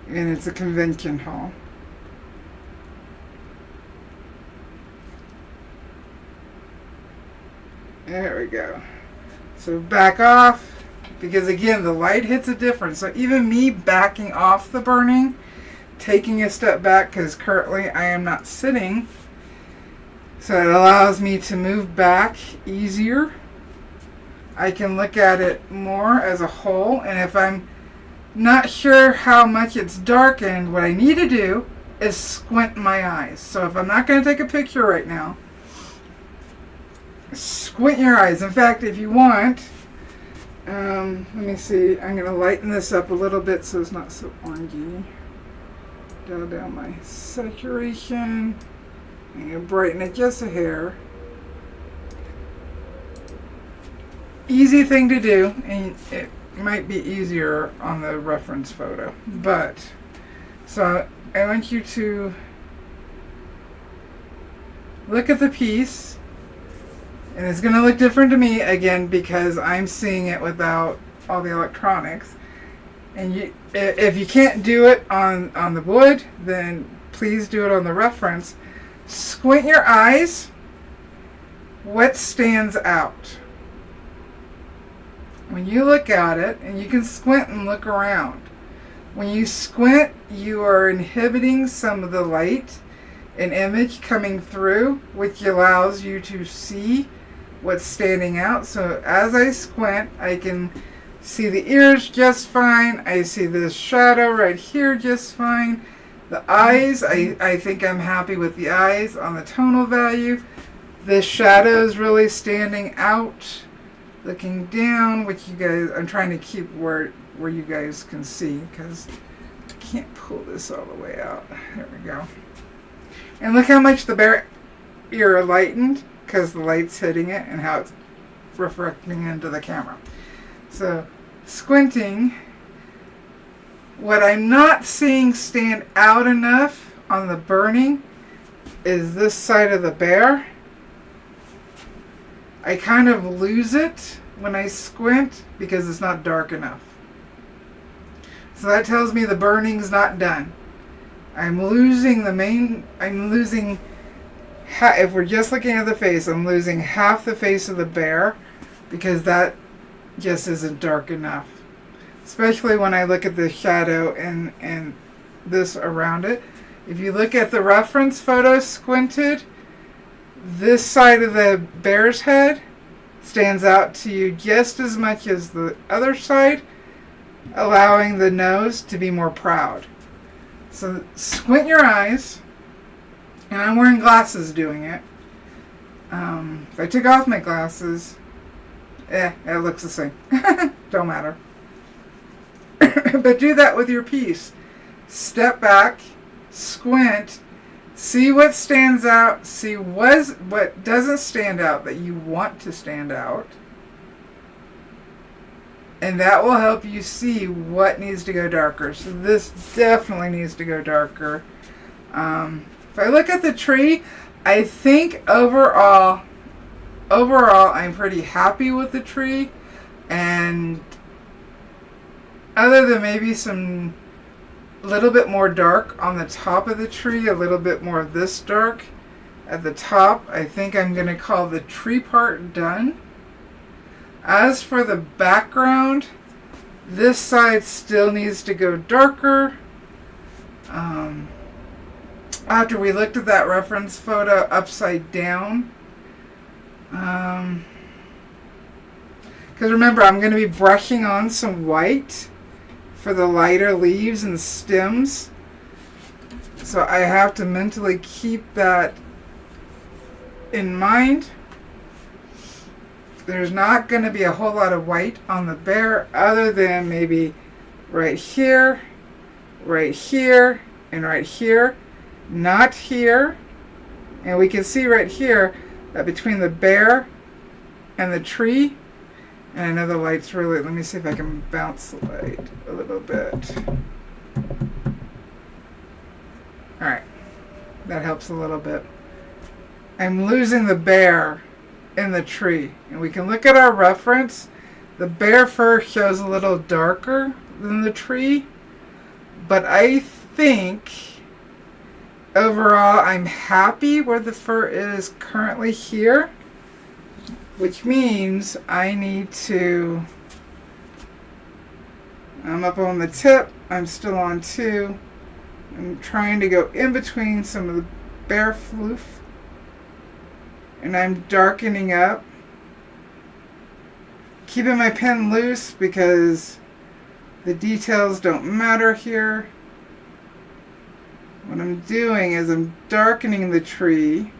and it's a convention hall. There we go. So back off, because again, the light hits a difference. So even me backing off the burning, taking a step back, because currently I am not sitting, so it allows me to move back easier. I can look at it more as a whole, and if I'm not sure how much it's darkened, what I need to do is squint my eyes. So if I'm not going to take a picture right now, squint your eyes. In fact, if you want, let me see, I'm going to lighten this up a little bit so it's not so orangey. Dial down my saturation. I'm going to brighten it just a hair. Easy thing to do, and it might be easier on the reference photo. But, so I want you to look at the piece, and it's going to look different to me, again, because I'm seeing it without all the electronics. And if you can't do it on the wood, then please do it on the reference. Squint your eyes. What stands out? When you look at it, and you can squint and look around. When you squint, you are inhibiting some of the light and image coming through, which allows you to see what's standing out. So as I squint, I can see the ears just fine. I see this shadow right here just fine. The eyes, I think I'm happy with the eyes on the tonal value. This shadow is really standing out. Looking down, which you guys, I'm trying to keep where you guys can see, because I can't pull this all the way out. There we go. And look how much the bare ear lightened, because the light's hitting it and how it's reflecting into the camera. So squinting, what I'm not seeing stand out enough on the burning is this side of the bear. I kind of lose it when I squint because it's not dark enough. So that tells me the burning's not done. I'm losing if we're just looking at the face, I'm losing half the face of the bear because that just isn't dark enough. Especially when I look at the shadow and this around it. If you look at the reference photo squinted, this side of the bear's head stands out to you just as much as the other side, allowing the nose to be more proud. So squint your eyes, and I'm wearing glasses doing it. If I took off my glasses, it looks the same. Don't matter. But do that with your piece. Step back, squint, see what stands out, see what doesn't stand out that you want to stand out. And that will help you see what needs to go darker. So this definitely needs to go darker. If I look at the tree, I think overall I'm pretty happy with the tree. And other than maybe some little bit more dark on the top of the tree, a little bit more of this dark at the top, I think I'm going to call the tree part done. As for the background, this side still needs to go darker. After we looked at that reference photo upside down, because remember, I'm going to be brushing on some white for the lighter leaves and stems. So I have to mentally keep that in mind. There's not going to be a whole lot of white on the bear other than maybe right here, and right here, not here. And we can see right here that between the bear and the tree, and I know the light's really, let me see if I can bounce the light a little bit. Alright. That helps a little bit. I'm losing the bear in the tree. And we can look at our reference. The bear fur shows a little darker than the tree. But I think overall I'm happy where the fur is currently here. Which means I need to... I'm up on the tip. I'm still on 2. I'm trying to go in between some of the bear floof. And I'm darkening up. Keeping my pen loose because the details don't matter here. What I'm doing is I'm darkening the tree.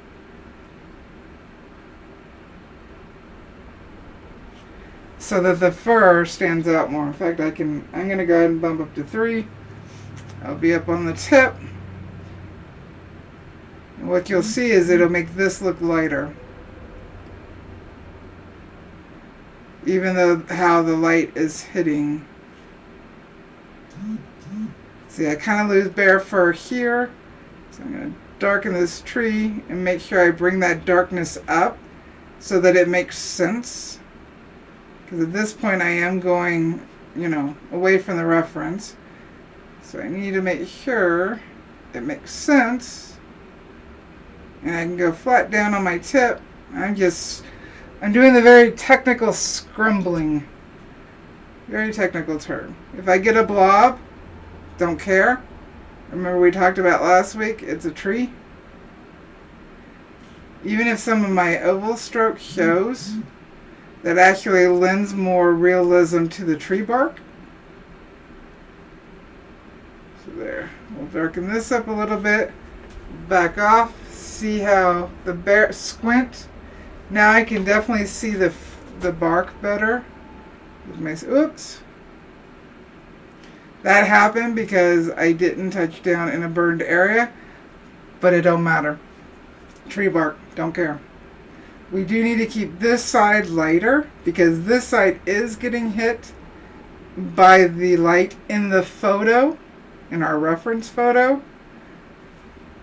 So that the fur stands out more. In fact, I'm going to go ahead and bump up to 3. I'll be up on the tip. And what you'll see is it'll make this look lighter. Even though how the light is hitting. See, I kind of lose bear fur here. So I'm going to darken this tree and make sure I bring that darkness up so that it makes sense. Because at this point I am going, away from the reference. So I need to make sure it makes sense. And I can go flat down on my tip. I'm doing the very technical scribbling. Very technical term. If I get a blob, don't care. Remember we talked about last week, it's a tree. Even if some of my oval stroke shows, that actually lends more realism to the tree bark. So there. We'll darken this up a little bit. Back off. See how the bear squint. Now I can definitely see the bark better. Oops. That happened because I didn't touch down in a burned area, but it don't matter. Tree bark, don't care. We do need to keep this side lighter because this side is getting hit by the light in the photo, in our reference photo.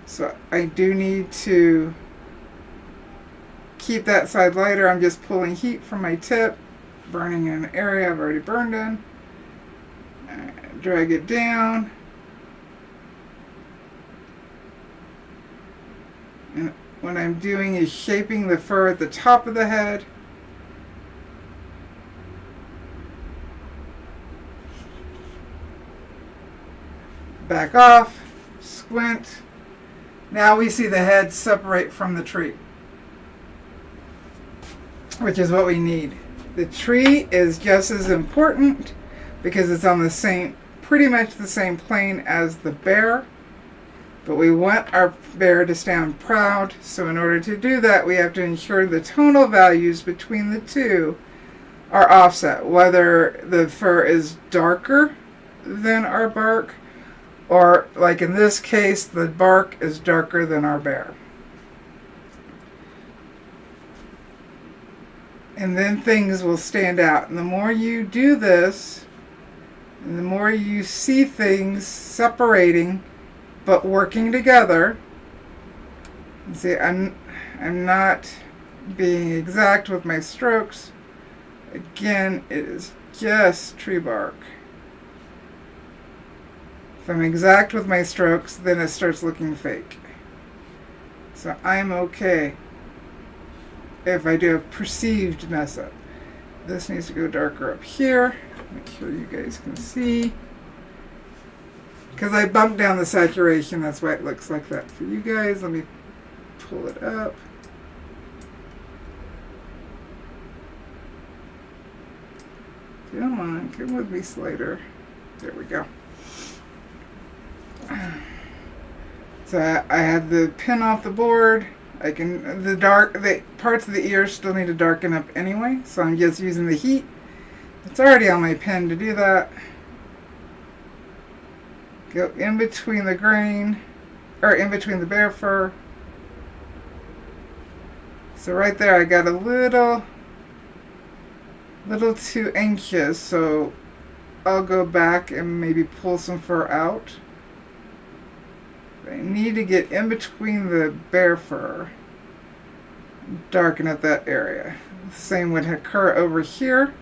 So I do need to keep that side lighter. I'm just pulling heat from my tip, burning in an area I've already burned in. Drag it down. And what I'm doing is shaping the fur at the top of the head. Back off, squint. Now we see the head separate from the tree, which is what we need. The tree is just as important because it's on pretty much the same plane as the bear. But we want our bear to stand proud, so in order to do that, we have to ensure the tonal values between the two are offset, whether the fur is darker than our bark, or like in this case, the bark is darker than our bear. And then things will stand out. And the more you do this, and the more you see things separating, but working together. See, I'm not being exact with my strokes. Again, it is just tree bark. If I'm exact with my strokes, then it starts looking fake. So I'm okay if I do a perceived mess up. This needs to go darker up here. Make sure you guys can see. Because I bumped down the saturation, that's why it looks like that for you guys. Let me pull it up. Come on, come with me, Slater. There we go. So I had the pin off the board. The parts of the ear still need to darken up anyway, so I'm just using the heat. It's already on my pen to do that. Go in between the grain, or in between the bear fur. So right there I got a little too anxious, so I'll go back and maybe pull some fur out. I need to get in between the bear fur, darken up that area. The same would occur over here.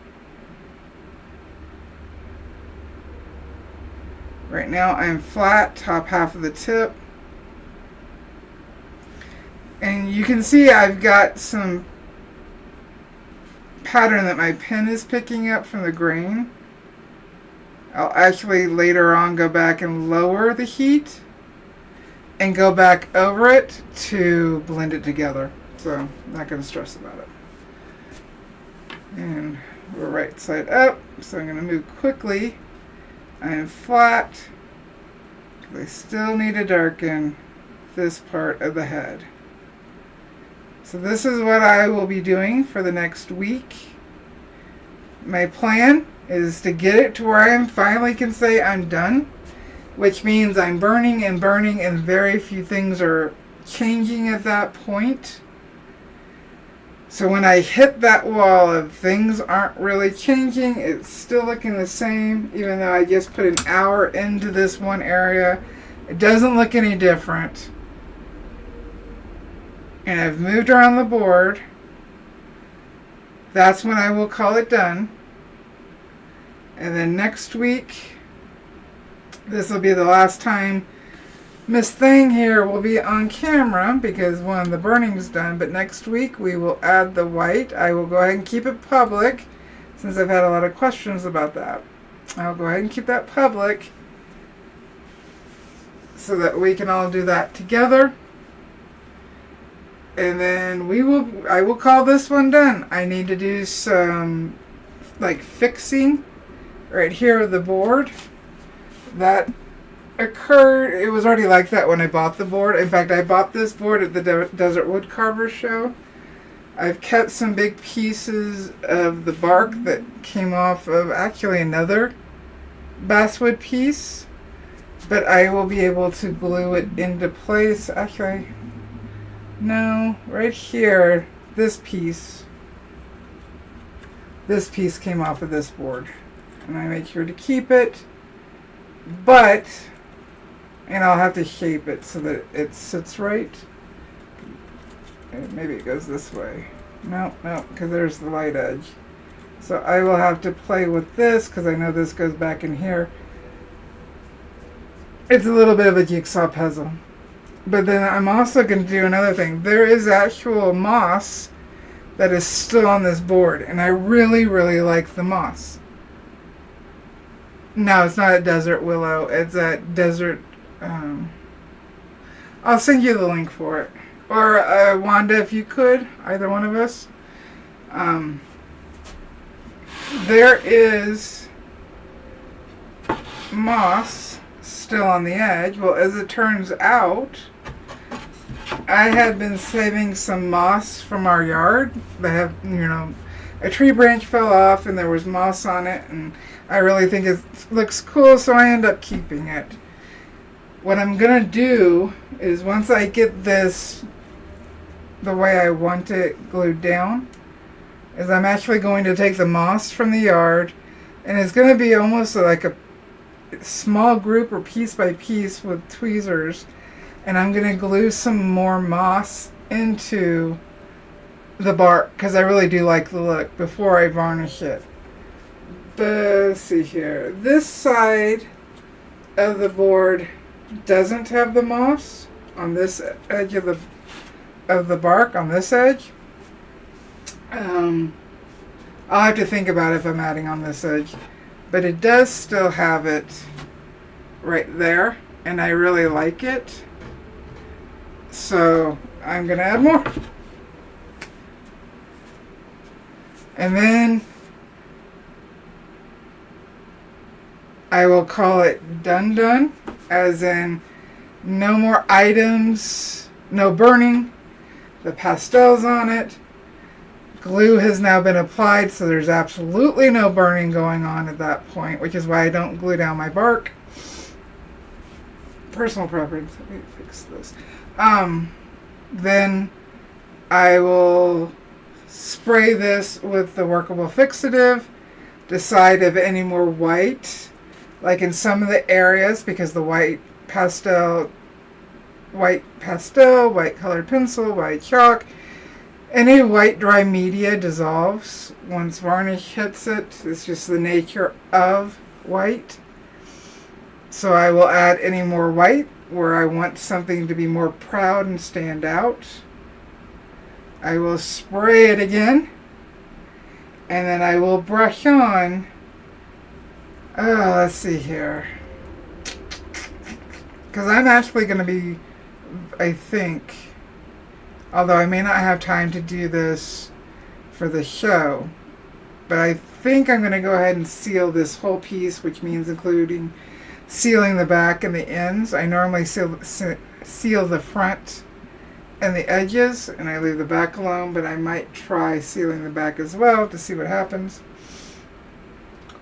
Right now I'm flat, top half of the tip. And you can see I've got some pattern that my pen is picking up from the grain. I'll actually later on go back and lower the heat and go back over it to blend it together. So I'm not going to stress about it. And we're right side up, so I'm going to move quickly. I am flat. I still need to darken this part of the head. So this is what I will be doing for the next week. My plan is to get it to where I finally can say I'm done, which means I'm burning and burning and very few things are changing at that point. So when I hit that wall of things aren't really changing, it's still looking the same, even though I just put an hour into this one area. It doesn't look any different. And I've moved around the board. That's when I will call it done. And then next week, this will be the last time Miss Thing here will be on camera because one of the burning's done. But next week we will add the white. I will go ahead and keep it public since I've had a lot of questions about that. I'll go ahead and keep that public so that we can all do that together. And then I will call this one done. I need to do some like fixing right here of the board. That occurred, it was already like that when I bought the board. In fact, I bought this board at the Desert Woodcarver show. I've kept some big pieces of the bark that came off of actually another basswood piece, but I will be able to glue it into place. Actually, no, right here, this piece came off of this board, and I made sure to keep it, and I'll have to shape it so that it sits right. Maybe it goes this way. No, because there's the light edge. So I will have to play with this because I know this goes back in here. It's a little bit of a jigsaw puzzle. But then I'm also going to do another thing. There is actual moss that is still on this board, and I really, really like the moss. No, it's not a desert willow. It's a desert... I'll send you the link for it. Or Wanda, if you could. Either one of us. There is moss still on the edge. Well, as it turns out, I had been saving some moss from our yard. They have, a tree branch fell off and there was moss on it, and I really think it looks cool, so I end up keeping it. What I'm going to do is once I get this the way I want it glued down, is I'm actually going to take the moss from the yard, and it's going to be almost like a small group or piece by piece with tweezers, and I'm going to glue some more moss into the bark because I really do like the look before I varnish it. But let's see here. This side of the board doesn't have the moss on this edge of the bark on this edge. I'll have to think about if I'm adding on this edge, but it does still have it right there, and I really like it, so I'm gonna add more. And then I will call it done, as in no more items, no burning, the pastel's on it, glue has now been applied, so there's absolutely no burning going on at that point, which is why I don't glue down my bark. Personal preference. Let me fix this. Then I will spray this with the workable fixative, decide if any more white, like in some of the areas, because the white pastel white pastel, white colored pencil, white chalk. Any white dry media dissolves once varnish hits it. It's just the nature of white. So I will add any more white where I want something to be more proud and stand out. I will spray it again. And then I will brush on. Oh, let's see here. Because I'm actually going to be, I think, although I may not have time to do this for the show, but I think I'm going to go ahead and seal this whole piece, which means including sealing the back and the ends. I normally seal the front and the edges, and I leave the back alone, but I might try sealing the back as well to see what happens.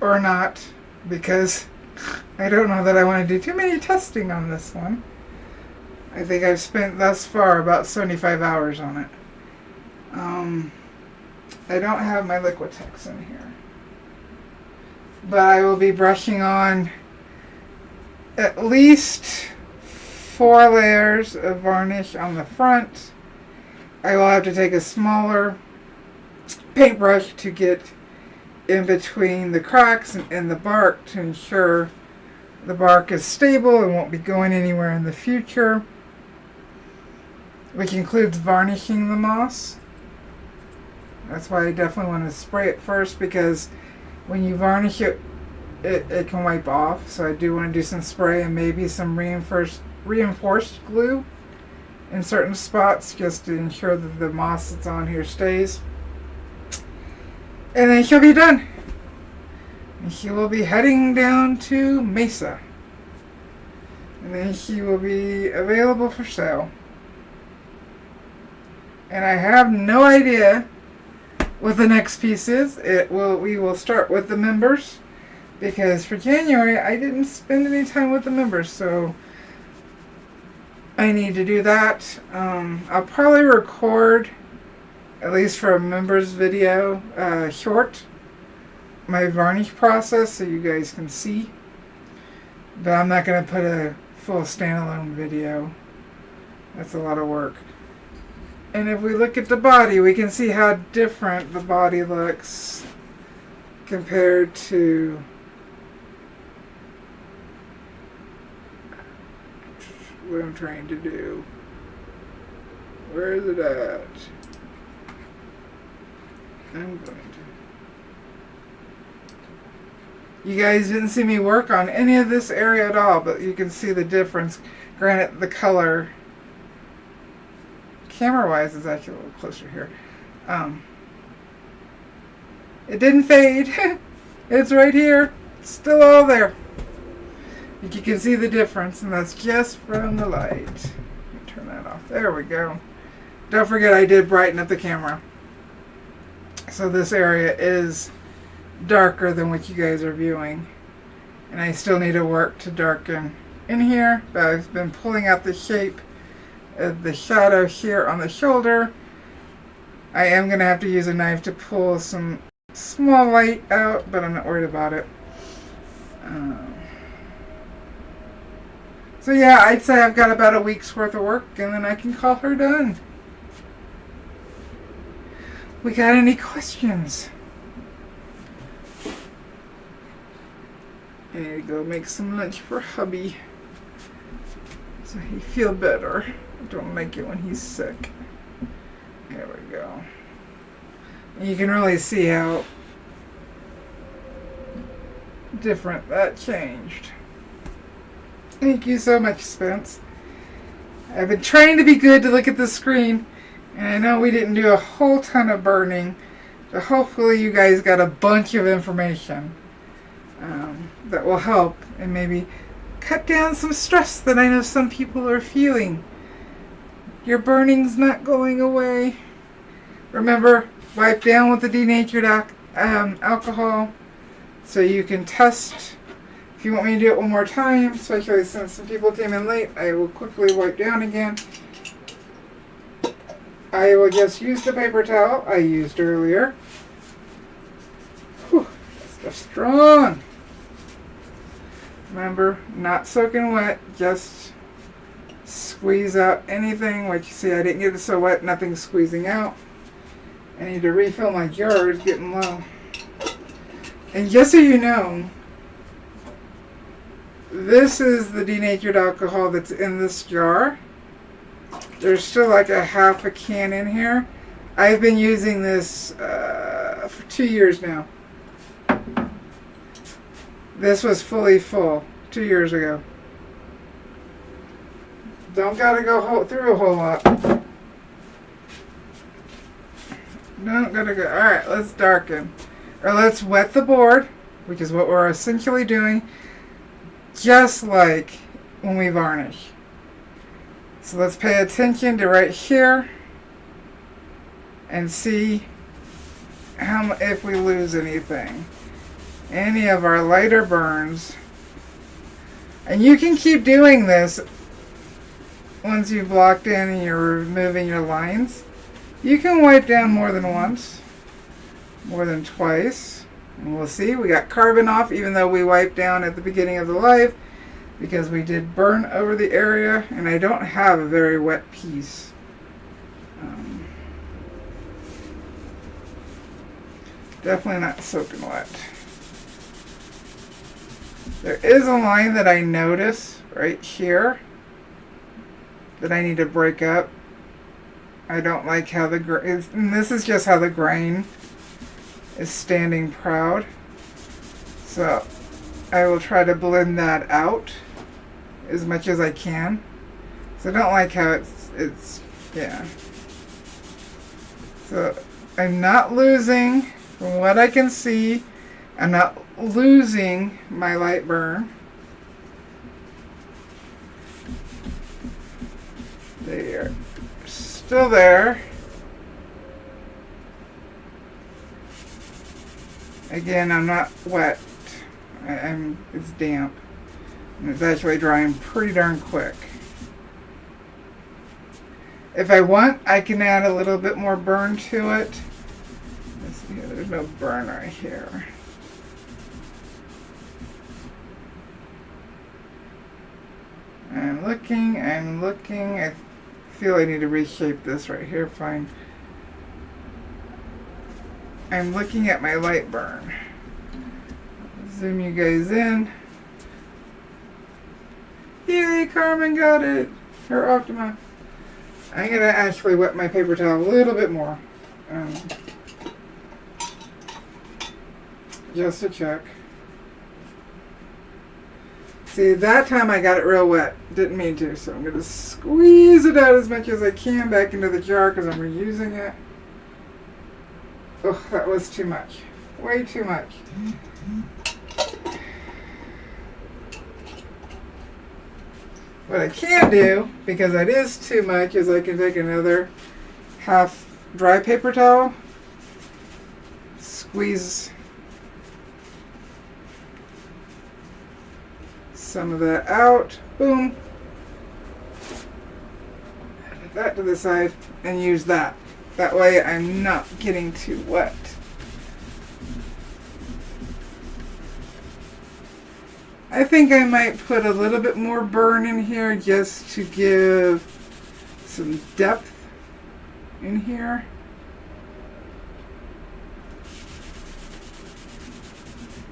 Or not, because I don't know that I want to do too many testing on this one. I think I've spent thus far about 75 hours on it. I don't have my Liquitex in here. But I will be brushing on at least 4 layers of varnish on the front. I will have to take a smaller paintbrush to get in between the cracks and the bark to ensure the bark is stable and won't be going anywhere in the future, which includes varnishing the moss. That's why I definitely want to spray it first, because when you varnish it, it can wipe off. So I do want to do some spray and maybe some reinforced glue in certain spots just to ensure that the moss that's on here stays. And then she'll be done. And she will be heading down to Mesa. And then she will be available for sale. And I have no idea what the next piece is. We will start with the members, because for January I didn't spend any time with the members, so I need to do that. I'll probably record, at least for a members video, short, my varnish process so you guys can see. But I'm not going to put a full standalone video. That's a lot of work. And if we look at the body, we can see how different the body looks compared to what I'm trying to do. Where is it at? I'm going to. You guys didn't see me work on any of this area at all, but you can see the difference. Granted, the color, camera-wise, is actually a little closer here. It didn't fade. It's right here. It's still all there. But you can see the difference, and that's just from the light. Let me turn that off. There we go. Don't forget, I did brighten up the camera. So this area is darker than what you guys are viewing. And I still need to work to darken in here, but I've been pulling out the shape of the shadow here on the shoulder. I am going to have to use a knife to pull some small light out, but I'm not worried about it. So yeah, I'd say I've got about a week's worth of work, and then I can call her done. We got any questions? I need to go make some lunch for hubby so he feel better. I don't like it when he's sick. There we go. You can really see how different that changed. Thank you so much, Spence. I've been trying to be good to look at the screen, and I know we didn't do a whole ton of burning, but hopefully you guys got a bunch of information that will help and maybe cut down some stress that I know some people are feeling. Your burning's not going away. Remember, wipe down with the denatured alcohol so you can test. If you want me to do it one more time, especially since some people came in late, I will quickly wipe down again. I will just use the paper towel I used earlier. Whew, stuff's strong. Remember, not soaking wet, just squeeze out anything. Like you see, I didn't get it so wet, nothing's squeezing out. I need to refill my jar, it's getting low. And just so you know, this is the denatured alcohol that's in this jar. There's still like a half a can in here. I've been using this for 2 years now. This was fully full 2 years ago. Don't gotta go through a whole lot. Don't gotta go. Alright, let's darken. Or let's wet the board, which is what we're essentially doing, just like when we varnish. So let's pay attention to right here and see if we lose anything. Any of our lighter burns. And you can keep doing this once you've blocked in and you're removing your lines. You can wipe down more than once, more than twice. And we'll see, we got carbon off even though we wiped down at the beginning of the live because we did burn over the area and I don't have a very wet piece. Definitely not soaking wet. There is a line that I notice right here that I need to break up. I don't like how and this is just how the grain is standing proud. So I will try to blend that out as much as I can. So I don't like how it's yeah. So I'm not losing, from what I can see, I'm not losing my light burn. They are still there. Again, I'm not wet. It's damp. And it's actually drying pretty darn quick. If I want, I can add a little bit more burn to it. Let's see here, there's no burn right here. I'm looking. I feel I need to reshape this right here. Fine. I'm looking at my light burn. Zoom you guys in. Yay, Carmen got it. Her Optima. I'm going to actually wet my paper towel a little bit more. Just to check. See, that time I got it real wet. Didn't mean to, so I'm going to squeeze it out as much as I can back into the jar because I'm reusing it. Oh, that was too much. Way too much. What I can do, because it is too much, is I can take another half dry paper towel, squeeze some of that out, boom, put that to the side, and use that. That way I'm not getting too wet. I think I might put a little bit more burn in here just to give some depth in here.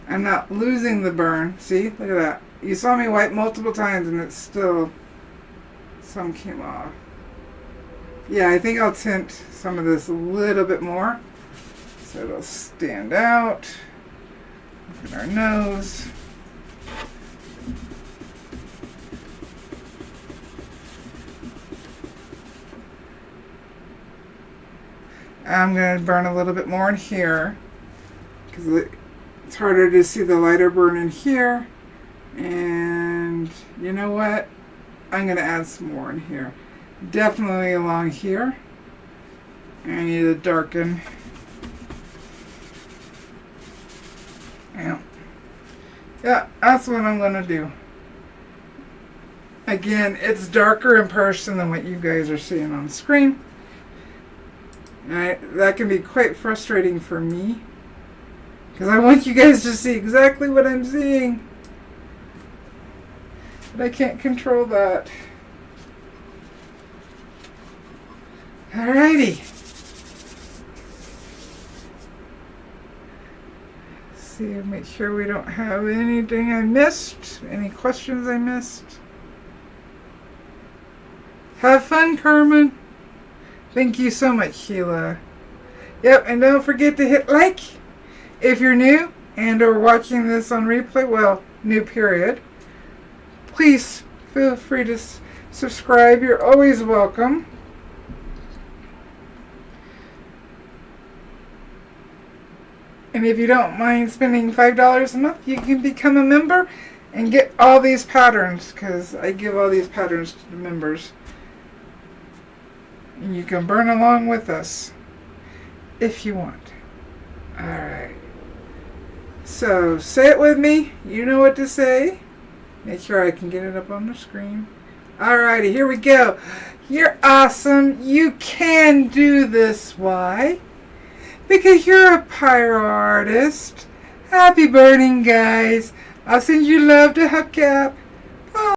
I'm not losing the burn. See, look at that. You saw me wipe multiple times and it's still, some came off. Yeah, I think I'll tint some of this a little bit more so it'll stand out. Look at our nose. I'm going to burn a little bit more in here because it's harder to see the lighter burn in here. And you know what? I'm going to add some more in here. Definitely along here. I need to darken. Yeah, that's what I'm going to do. Again, it's darker in person than what you guys are seeing on screen. That can be quite frustrating for me because I want you guys to see exactly what I'm seeing, but I can't control that. Alrighty. See, make sure we don't have anything I missed. Any questions I missed. Have fun, Carmen. Thank you so much, Sheila. Yep, and don't forget to hit like if you're new and or watching this on replay. Well, new period. Please feel free to subscribe. You're always welcome. And if you don't mind spending $5 a month, you can become a member and get all these patterns, because I give all these patterns to the members. And you can burn along with us if you want. Alright. So, say it with me. You know what to say. Make sure I can get it up on the screen. Alrighty, here we go. You're awesome. You can do this. Why? Because you're a pyro artist. Happy burning, guys. I'll send you love to Hubcap.